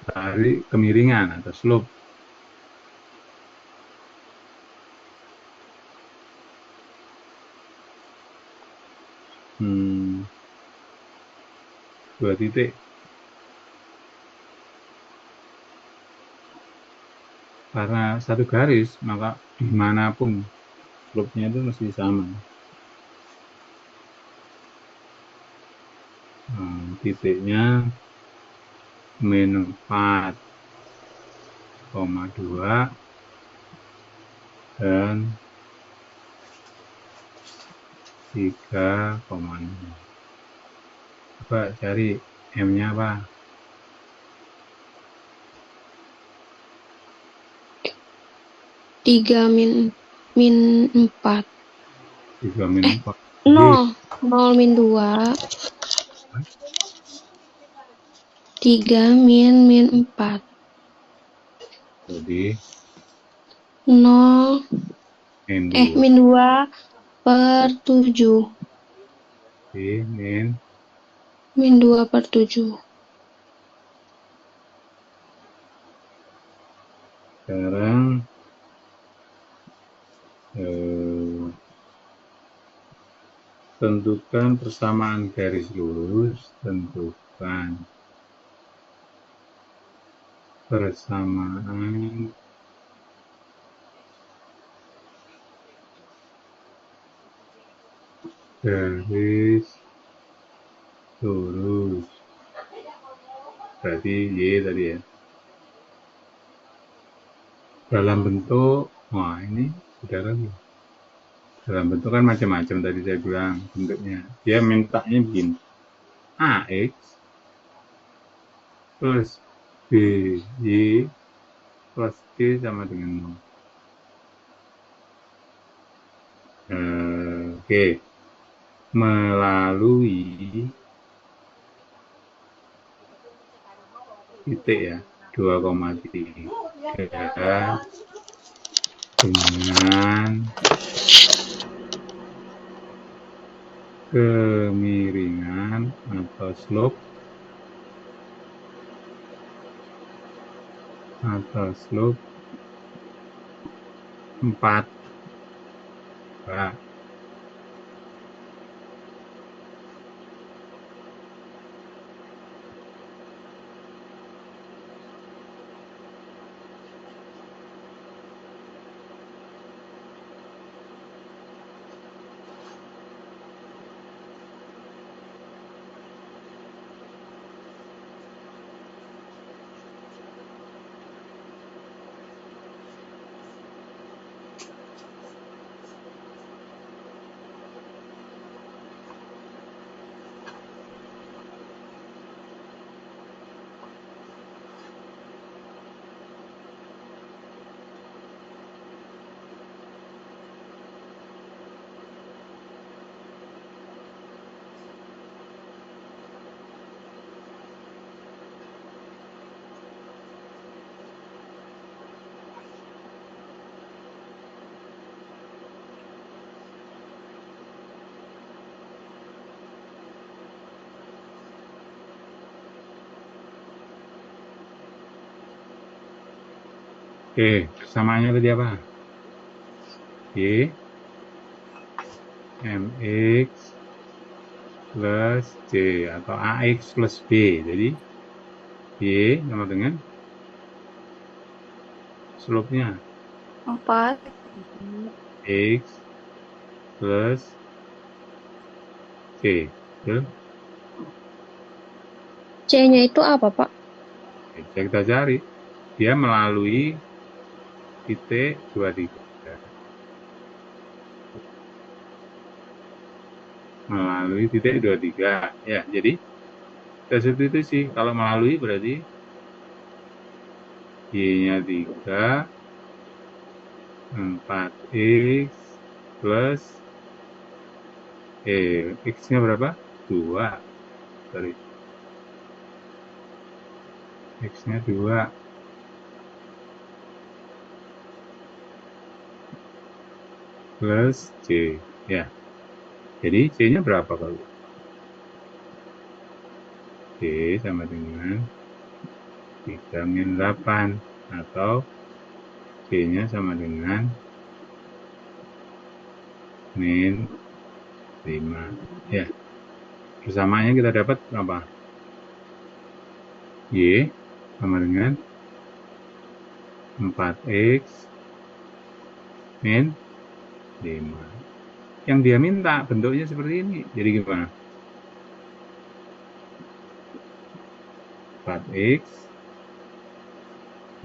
dari kemiringan atau slope. Dua titik. Karena satu garis, maka dimanapun slope-nya itu mesti sama. Titiknya min 4,2 dan 3,6. Coba cari M-nya apa? 3 min 4. 3 min 4. 0 min 2. 3 min 4. Jadi 0 min 2. min 2 per 7. Min 2 per 7. Sekarang tentukan persamaan garis lurus. Tentukan persamaan garis lurus. Berarti Y tadi ya. Dalam bentuk, wah ini sudah lagi. Dalam bentuk kan macam-macam tadi saya bilang bentuknya. Dia mintanya begini. AX plus BY plus T sama dengan 0. Oke. Melalui titik ya, 2,3 dengan kemiringan atau slope 4. Nah, oke, samaannya tadi apa? Y MX plus C atau AX plus B. Jadi Y sama dengan slope-nya 4. X plus C. Betul? C-nya itu apa, Pak? Oke, kita cari. Dia melalui titik 23. Melalui titik 23. Ya, jadi kita substitusi. Kalau melalui berarti Y-nya 3, 4X plus X-nya berapa? 2. Sorry. X-nya 2. Plus C. Ya. Jadi C-nya berapa kalau? C sama dengan 3 min 8. Atau C-nya sama dengan min 5. Ya. Persamaannya kita dapat apa? Y sama dengan 4X min 5. Yang dia minta bentuknya seperti ini. Jadi gimana? 4X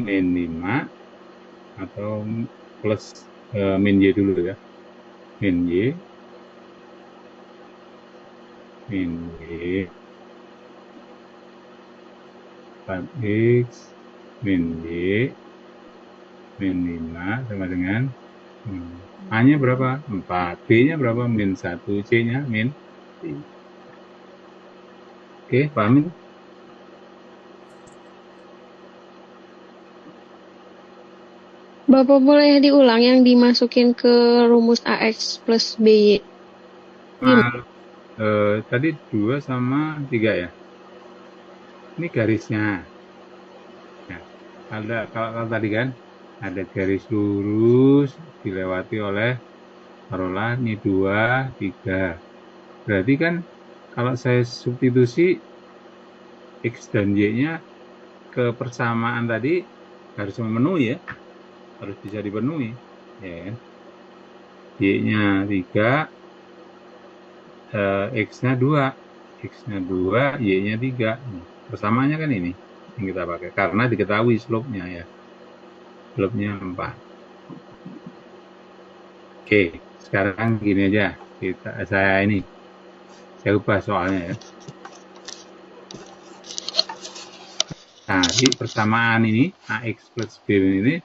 min 5 atau plus min Y dulu ya. Min Y 4X min Y min 5 sama dengan A-nya berapa? 4. B-nya berapa? Min 1. C-nya min 3. Oke, paham itu? Bapak boleh diulang yang dimasukin ke rumus AX plus BY. Tadi 2 sama 3 ya? Ini garisnya. Nah, kalau tadi kan ada garis lurus dilewati oleh taruhlah ini 2, 3. Berarti kan kalau saya substitusi X dan Y-nya ke persamaan tadi harus memenuhi ya. Harus bisa dipenuhi. Ya. Y-nya 3, X-nya 2. X-nya 2, Y-nya 3. Persamaannya kan ini yang kita pakai. Karena diketahui slope-nya ya. Slope-nya 4. Oke, sekarang gini aja. Saya ubah soalnya ya. Nah, di persamaan ini, AX plus B ini,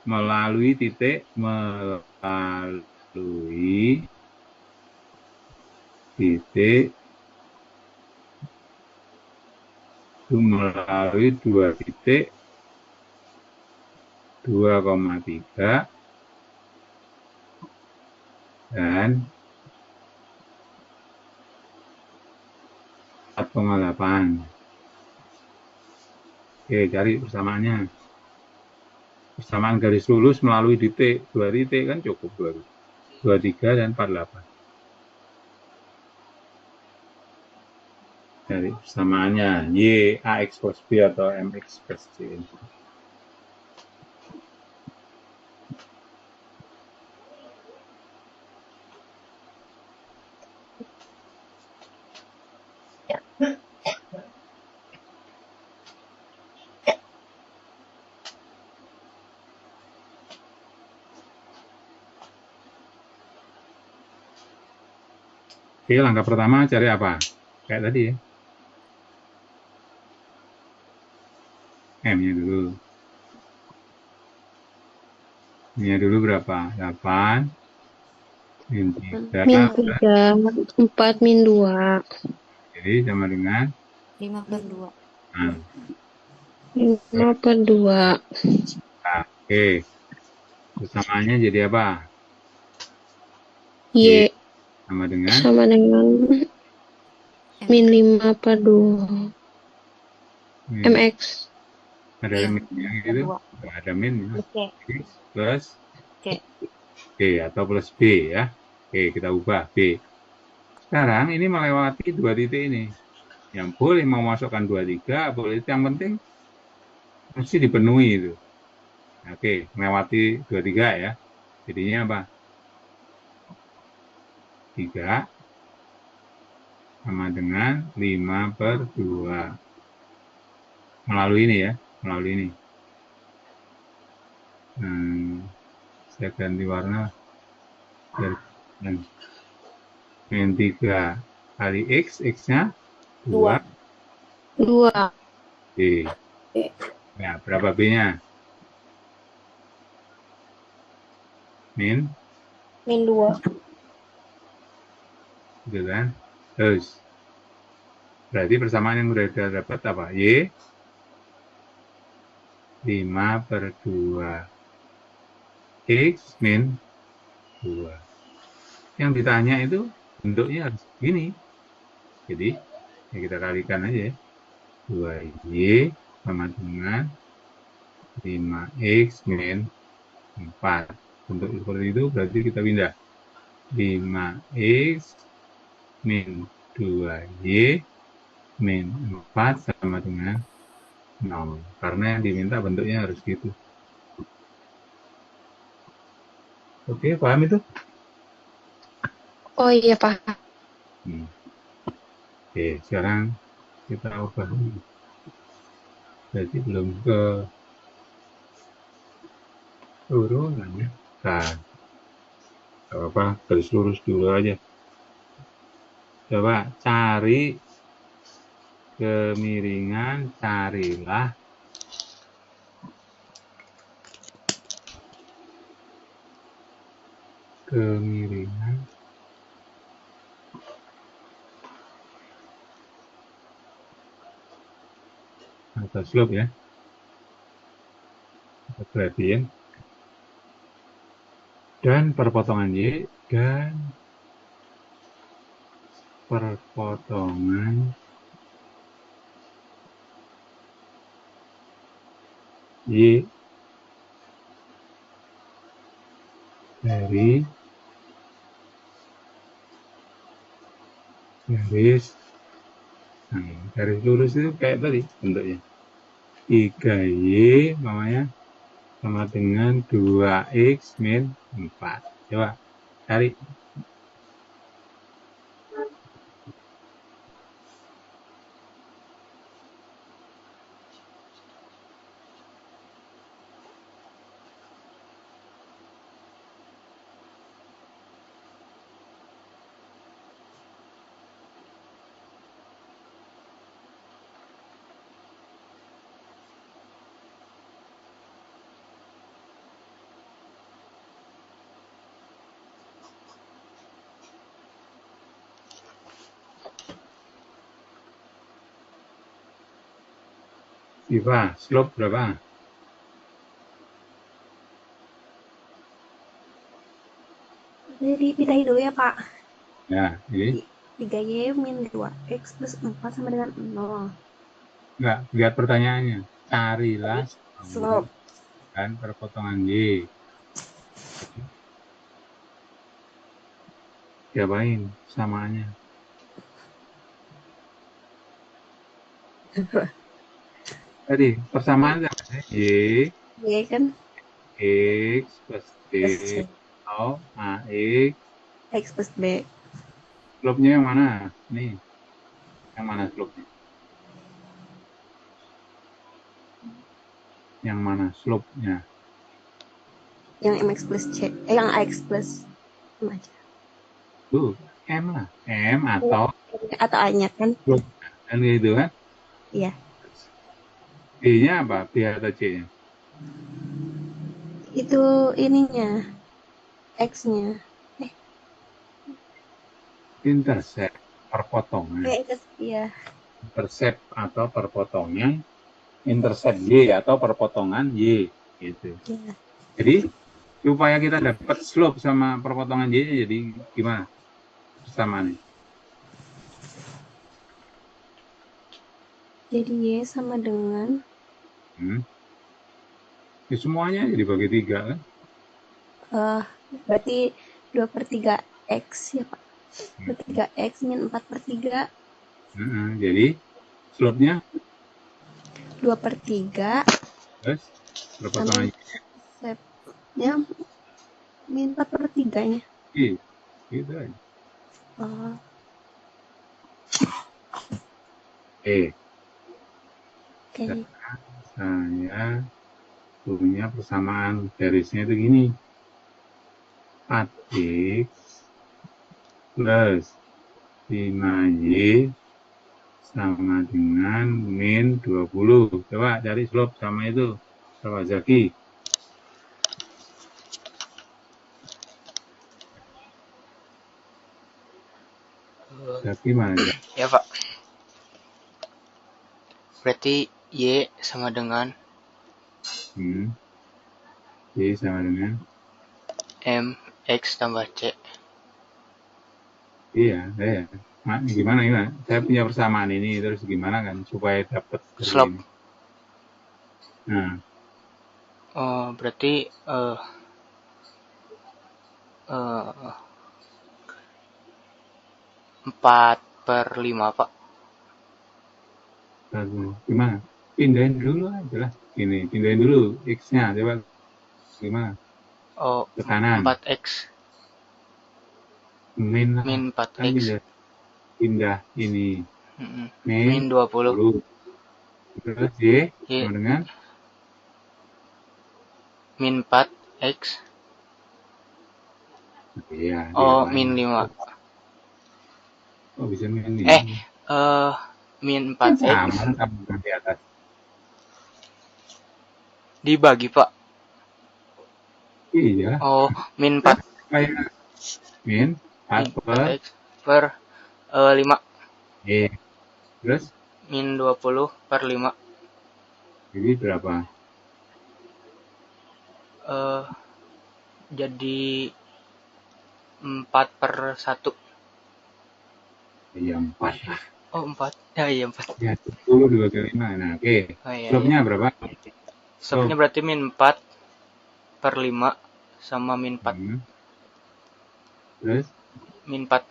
melalui titik, melalui 2 titik, 2,3 dan 4,8. Oke, cari persamaannya. Persamaan garis lurus melalui titik. 2 titik kan cukup. 23 dan 48. Dari persamaannya Y AX plus B atau MX plus C. Oke, langkah pertama cari apa? Kayak tadi ya. M-nya dulu. M-nya dulu berapa? 8. Min 3. Min 3, 4 min 2. Jadi sama dengan 5/2. nah, 5/2. nah, oke. Persamaannya jadi apa? Y sama dengan min 5/2. MX. Ada min yang gitu? Ada min ya. X plus B atau plus B ya. Oke, kita ubah B. Sekarang ini melewati 2 titik ini. Yang boleh memasukkan 23, boleh yang penting mesti dipenuhi itu. Oke, melewati 23 ya. Jadinya apa? 3 sama dengan 5/2. Melalui ini ya, melalui ini. Saya ganti warna. Min 3 kali X, X-nya 2. 2. B. Ya, berapa B-nya? Min 2. Gitu kan? Terus berarti persamaan yang udah dapat apa? Y 5/2 X min 2. Yang ditanya itu bentuknya harus begini. Jadi ya kita kalikan aja ya. 2Y sama dengan 5X min 4. Bentuk seperti itu berarti kita pindah 5X min 2Y min 4 sama dengan 0. Karena yang diminta bentuknya harus gitu. Oke, paham itu? Oh iya, paham. Oke, sekarang kita ubah. Berarti belum ke turunan ya. Nah, apa garis lurus dulu aja. Coba cari kemiringan, carilah kemiringan atau slope ya, atau gradient, dan perpotongan Y dan perpotongan Y dari garis, nah, garis lurus itu kayak tadi bentuknya 3Y namanya sama dengan 2X min 4. Coba cari. Siva, slope berapa? Jadi pindahin dulu ya, Pak. Ya, ini 3Y min 2X plus 4 sama dengan 0. enggak, lihat pertanyaannya. Carilah Slope. dan perpotongan Y. Diapain samaannya? Tadi persamaan apa? Y kan X plus D plus C. atau AX. X plus B. Slope-nya yang mana? Nih, yang mana slope-nya? Yang mana slope-nya? Yang MX plus C. Yang AX plus M aja. Tuh, M lah. M atau A-nya kan? slope. Kan gitu kan? Iya. B-nya apa? B atau C-nya? Itu ininya. X-nya. Intercept, perpotongan. Iya. Intercept atau perpotongan. Intercept Y atau perpotongan Y. Gitu. Iya. Jadi, supaya kita dapat slope sama perpotongan Y, jadi gimana? Persamaannya. Jadi Y sama dengan Ya, semuanya dibagi 3 kan? berarti 2/3X ya, Pak. 3X min 4/3. Jadi slope-nya 2/3 terus perpotongan nya min 4/3-nya. Y. Gitu aja. Oke. Saya punya persamaan garisnya itu gini. 4X plus 5Y sama dengan min 20. Coba cari slope sama itu. Coba Zaki. Zaki mana? Ya, Pak. Berarti Y sama dengan Y sama dengan M X tambah C. Iya, saya. Gimana? Saya punya persamaan ini, terus gimana kan supaya dapat Slope. Nah. Berarti 4/5, Pak. Gimana? Pindahin dulu aja lah. Ini, pindahin dulu X-nya. Coba gimana? Ke kanan. 4X. Min 4X. Kan pindah ini. Min 20. Terus Y sama dengan min 4X. Iya. Min 5. Oh, bisa min 5. Min 4X. Sama kan di atas. Dibagi, Pak. Iya. Min 4. min 4 min per 4x per 5. Terus Min 20 per 5. jadi berapa? Jadi 4 per 1. Ya 4 lah. Oh 4. Ya iya 4. Ya 10 dibagi 5. Nah oke. Oh iya. Slope-nya berapa? Slope-nya berarti min 4 per 5 sama min 4. Terus Min 4.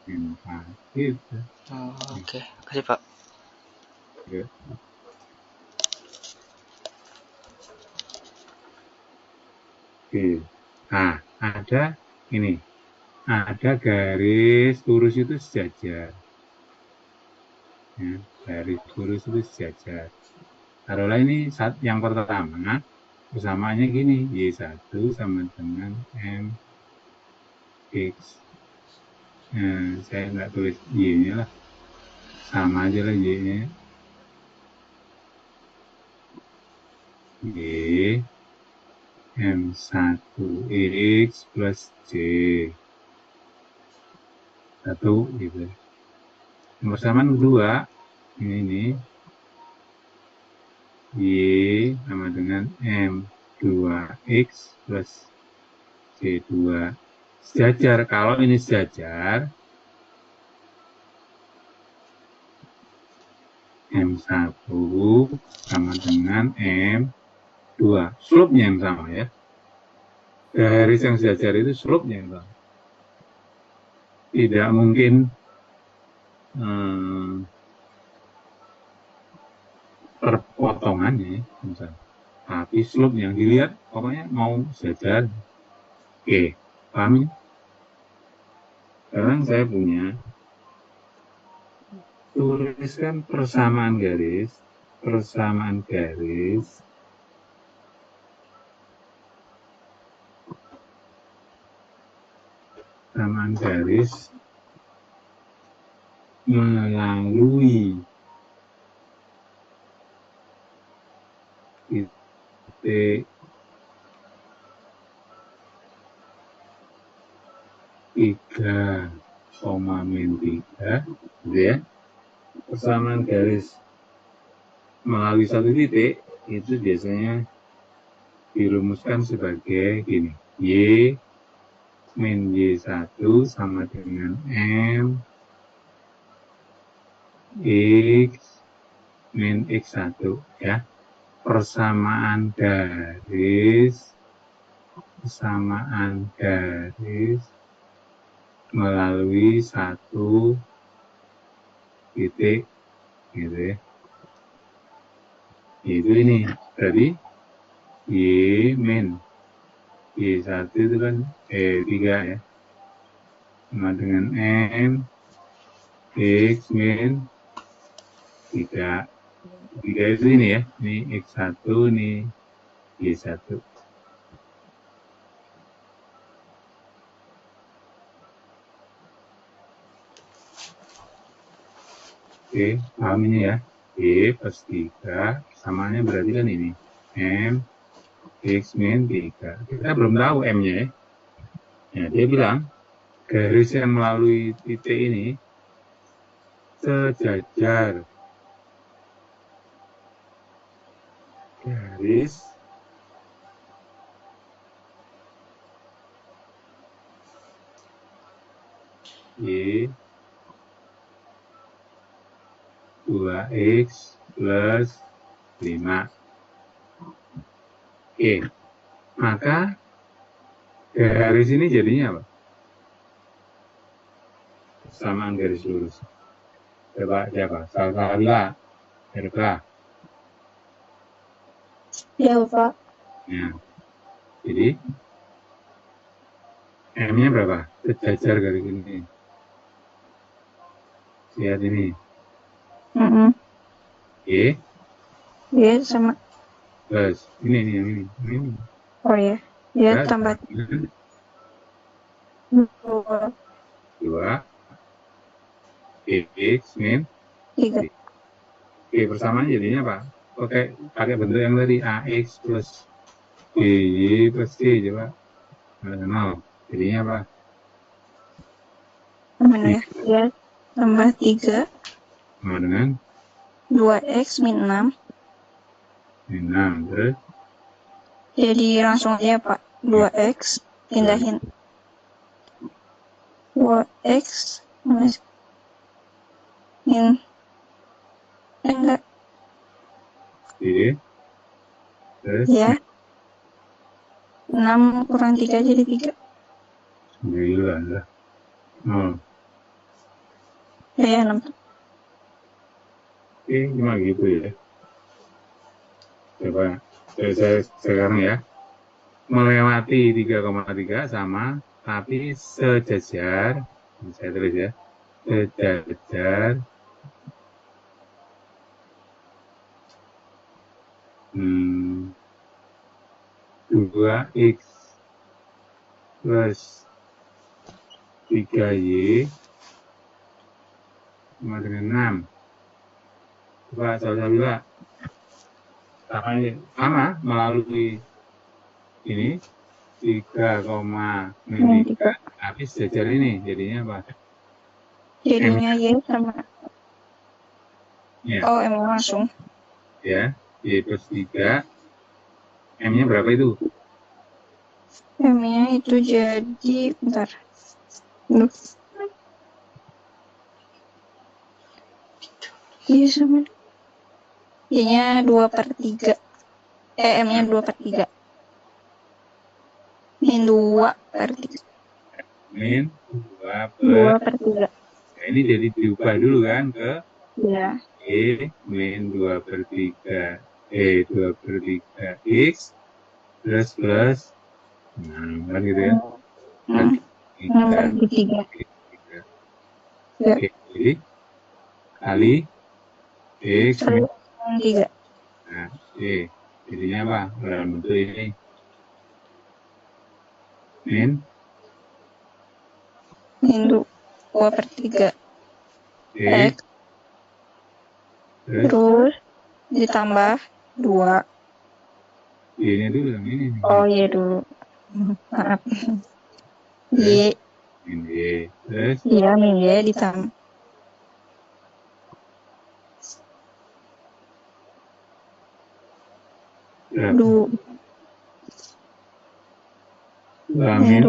min 4 gitu. Oh, oke. Kasih Pak. Ya. Oke. Nah, ada ini. Ada garis lurus itu sejajar. Ya, garis lurus itu sejajar. Taruhlah ini yang pertama, persamaannya gini, Y1 sama dengan MX. Nah, saya nggak tulis Y-nya lah. Sama aja lah Y-nya. Y M1X plus J 1 gitu. Persamaan kedua ini Y sama dengan M2X plus J2 sejajar. Kalau ini sejajar, M1 sama dengan M2. Slope-nya yang sama ya. Garis yang sejajar itu slope-nya yang sama. Tidak mungkin perpotongannya misalnya. Tapi slope yang dilihat pokoknya mau sejajar. Oke, paham ya? Sekarang saya punya tuliskan persamaan garis melalui titik 3, min 3 gitu ya. Persamaan garis melalui satu titik itu biasanya dirumuskan sebagai gini, Y min Y1 sama dengan M X min X1 ya. Persamaan garis melalui satu titik gitu ya. Itu ini tadi Y min Y1 itu kan 3 ya, sama dengan M X min 3 itu ini ya, ini X1, ini Y1. Oke, paham ini ya. Y plus 3 samanya berarti kan ini M X min 3. Kita belum tahu M-nya ya. Ya, dia bilang garis yang melalui titik ini sejajar garis Y 2X plus 5. Oke, maka garis ini jadinya apa? Persamaan garis lurus. Coba siapa? Salsabila. Herba. Ya, Pak. Ya. Jadi M-nya berapa? Sejajar garis ini. Lihat ini. Y. Iya, sama. Plus ini. Oh ya. Ya, Plus tambah 2 X min 3. Oke, persamaan jadinya apa? Pakai bentuk yang tadi AX plus BY plus C, coba. 0. Jadinya apa? Mana ya? Ya, tambah 3, Sama dengan 2x min 6. 6. Terus Jadi langsung aja Pak. 2x, pindahin 2x minus min. Enggak, Oke. Terus ya. 6 kurang 3 jadi 3. 9 lah. Oh. Ya, 6. Oke, cuma gitu ya. Coba saya sekarang ya. Melewati 3,3 sama, tapi sejajar. Saya tulis ya. Sejajar 2x plus 3y sama dengan 6. Coba coba sama melalui ini 3,3 tapi sejajar ini jadinya apa? Jadinya y sama. Ya. Oh, emang langsung. Ya, y plus 3. M-nya berapa itu? M-nya itu jadi, bentar. Duh. Iya sama. Y-nya 2/3. M-nya 2/3. Min 2/3. Min 2 2/3. Nah, ini jadi diubah dulu kan ke Ya. E min 2/3 2/3 X plus kan gitu ya. Bagi 3. Ya. Oke, jadi kali X min 3. nah, jadinya apa? Dalam bentuk ini min 2/3 X X terus ditambah 2. Y-nya dulu yang ini. Oh iya dulu. Maaf. Y. Min Y. Terus Iya, min Y ditambah. berapa? 2 min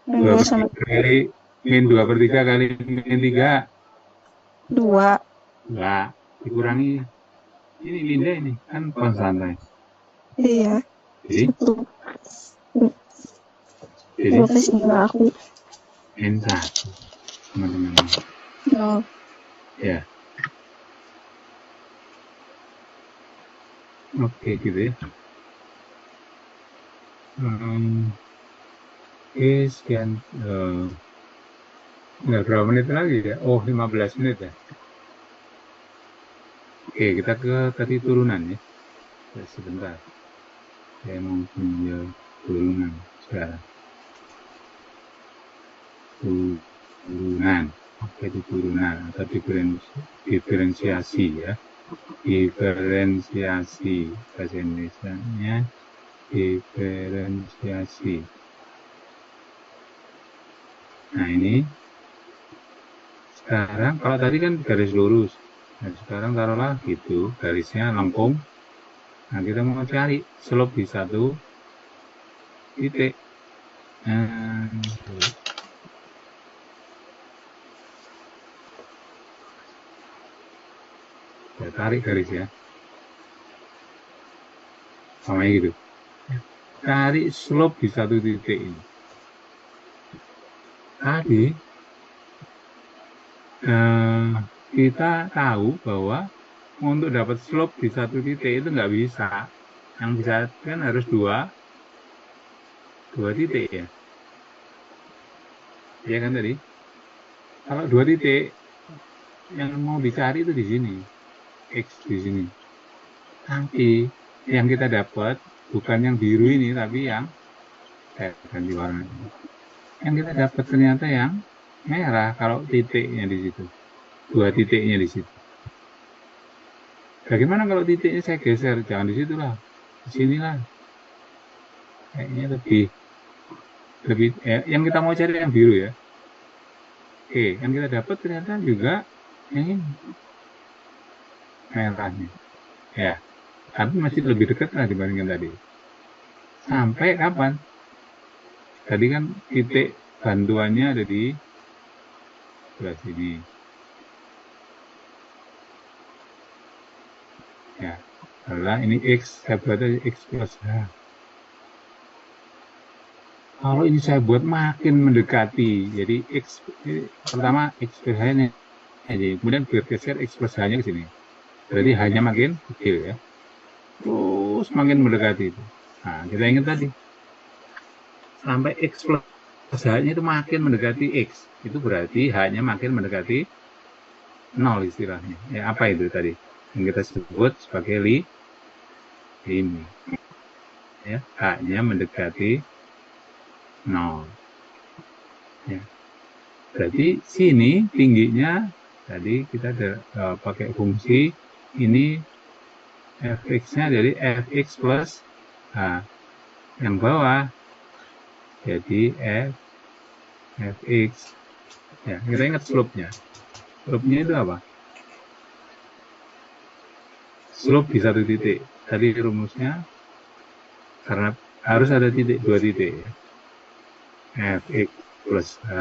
2 sama kali min 2/3 kali min 3. 2. Enggak, dikurangi. Ini Linda ini kan konstantai. Iya. Jadi 12 enggak aku. min 1 teman-teman. Oh. Ya. Oke gitu ya. Oke, sekian. Nggak berapa menit lagi ya? Oh, 15 menit ya. Oke, kita ke tadi turunan ya. Sebentar. Saya mau menjawab turunan sekarang. Turunan. Oke, itu turunan atau diferensiasi ya. Diferensiasi. Bahasa Indonesia-nya diferensiasi. Nah, ini sekarang kalau tadi kan garis lurus. Nah, sekarang taruhlah gitu, garisnya lengkung. Nah, kita mau cari slope di satu titik. Saya tarik garis ya. Sama gitu. Cari slope di satu titik ini. Tadi kita tahu bahwa untuk dapat slope di satu titik itu nggak bisa. Yang bisa kan harus dua titik ya. Iya kan tadi? Kalau 2 titik yang mau dicari itu di sini. X di sini. Tapi yang kita dapat bukan yang biru ini tapi yang ganti warna. Yang kita dapat ternyata yang merah kalau titiknya di situ. 2 titiknya di situ. Bagaimana kalau titiknya saya geser? Jangan di situ lah. Di sinilah. kayaknya lebih yang kita mau cari yang biru ya. Oke, yang kita dapat ternyata juga yang ini merahnya. Ya, tapi masih lebih dekat lah dibandingkan tadi. Sampai kapan? Tadi kan titik bantuannya ada di sebelah sini. Ya, adalah ini X, saya buat aja X plus H. Kalau ini saya buat makin mendekati, jadi X, pertama X plus H-nya, jadi kemudian bergeser X plus H-nya ke sini. Berarti H-nya makin kecil ya. Terus makin mendekati itu. Nah, kita ingat tadi. Sampai X plus H-nya itu makin mendekati X. Itu berarti H-nya makin mendekati 0 istilahnya. Ya, apa itu tadi? Yang kita sebut sebagai limit. Ya, H-nya mendekati 0. Ya. Berarti sini tingginya tadi kita pakai fungsi ini fx-nya dari fx plus h. Yang bawah jadi fx. Ya, kita ingat slope-nya. Slope-nya itu apa? Slope di satu titik. Tadi rumusnya karena harus ada titik, dua titik ya. Fx plus h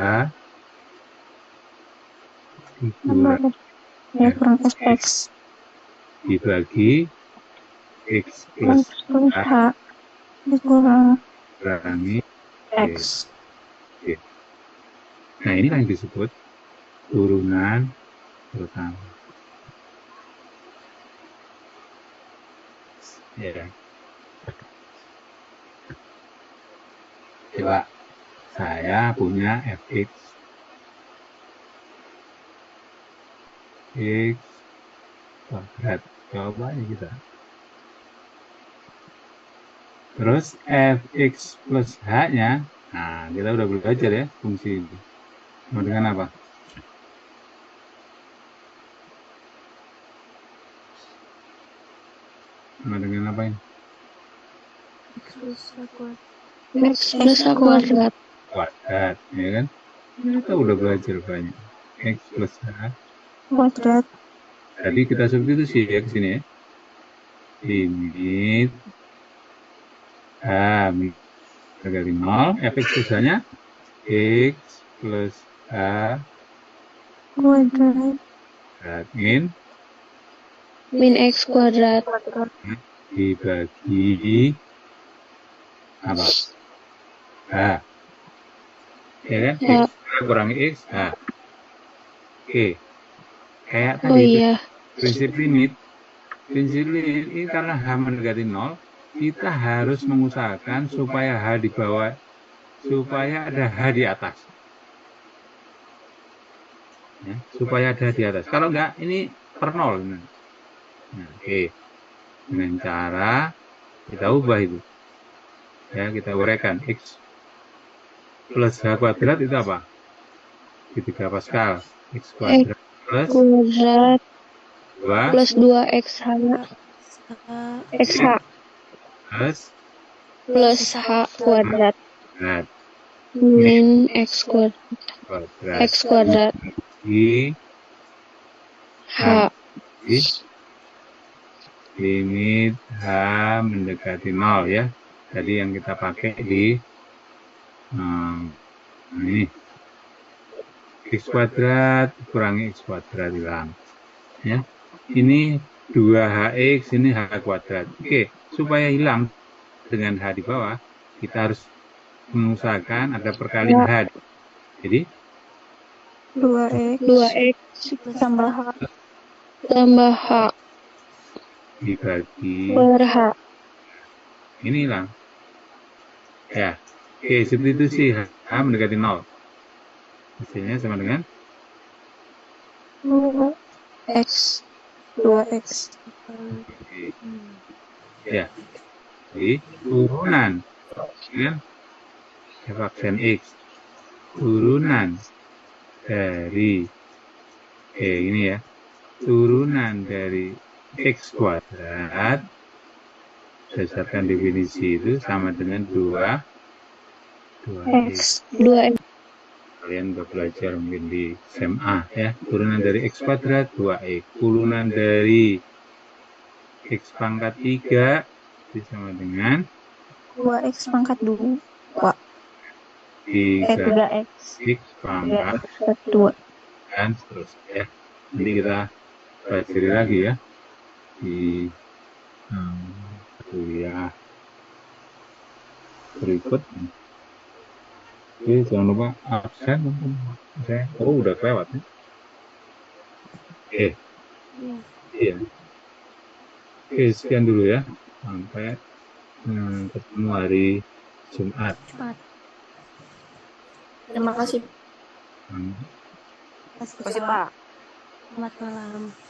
dikurang fx dibagi x plus h dikurangi x. y. Nah, ini yang disebut turunan pertama. Ya. Coba saya punya fx x kuadrat. Coba ya kita. Terus fx plus h-nya, nah kita udah belajar ya fungsi ini. Sama dengan apa? Sama dengan apa ini? X plus H kuadrat. Kuadrat, ya kan? Kita udah belajar banyak. X plus h Kuadrat. Tadi kita substitusi ya ke sini ya. Limit h dari 0, fx plus h-nya x plus h Kuadrat. min Min X kuadrat. dibagi apa? H. Ya kan? Ya. X kurangi X, H. Oke. Kayak Oh tadi itu iya. prinsip limit. Prinsip limit ini karena H mendekati 0, kita harus mengusahakan supaya H di bawah, supaya ada H di atas. Ya, supaya ada di atas. Kalau enggak, ini per 0. Nah, oke. Dengan cara kita ubah itu. Ya, kita uraikan X plus H kuadrat itu apa? Segitiga Pascal. X kuadrat plus Kuadrat 2 plus 2XH. XH plus plus H kuadrat. H Min X kuadrat. kuadrat X kuadrat. di H. limit H mendekati 0 ya. Tadi yang kita pakai di ini X kuadrat kurangi X kuadrat hilang ya. Ini 2hx, ini H kuadrat. Oke, supaya hilang dengan H di bawah, kita harus mengusahakan ada perkalian H. Jadi 2X Tambah H. tambah H dibagi per H. ini hilang. Ya, oke, substitusi H mendekati 0. Hasilnya sama dengan X. 2X. ya. Jadi turunan ya, faksen X turunan dari ini ya, turunan dari X kuadrat berdasarkan definisi itu sama dengan 2 X. 2X. Kalian udah belajar mungkin di SMA ya. Turunan dari X kuadrat 2X. Kulunan dari X pangkat 3 itu sama dengan 2x pangkat 2. 3 3x. X pangkat 2. dan seterusnya ya. Nanti kita pelajari lagi ya di kuliah berikut. Oke, jangan lupa absen. Udah kelewat ya. Oke. Iya. Oke, sekian dulu ya. Sampai ketemu hari Jumat. Terima kasih. Terima kasih, Pak. Selamat malam.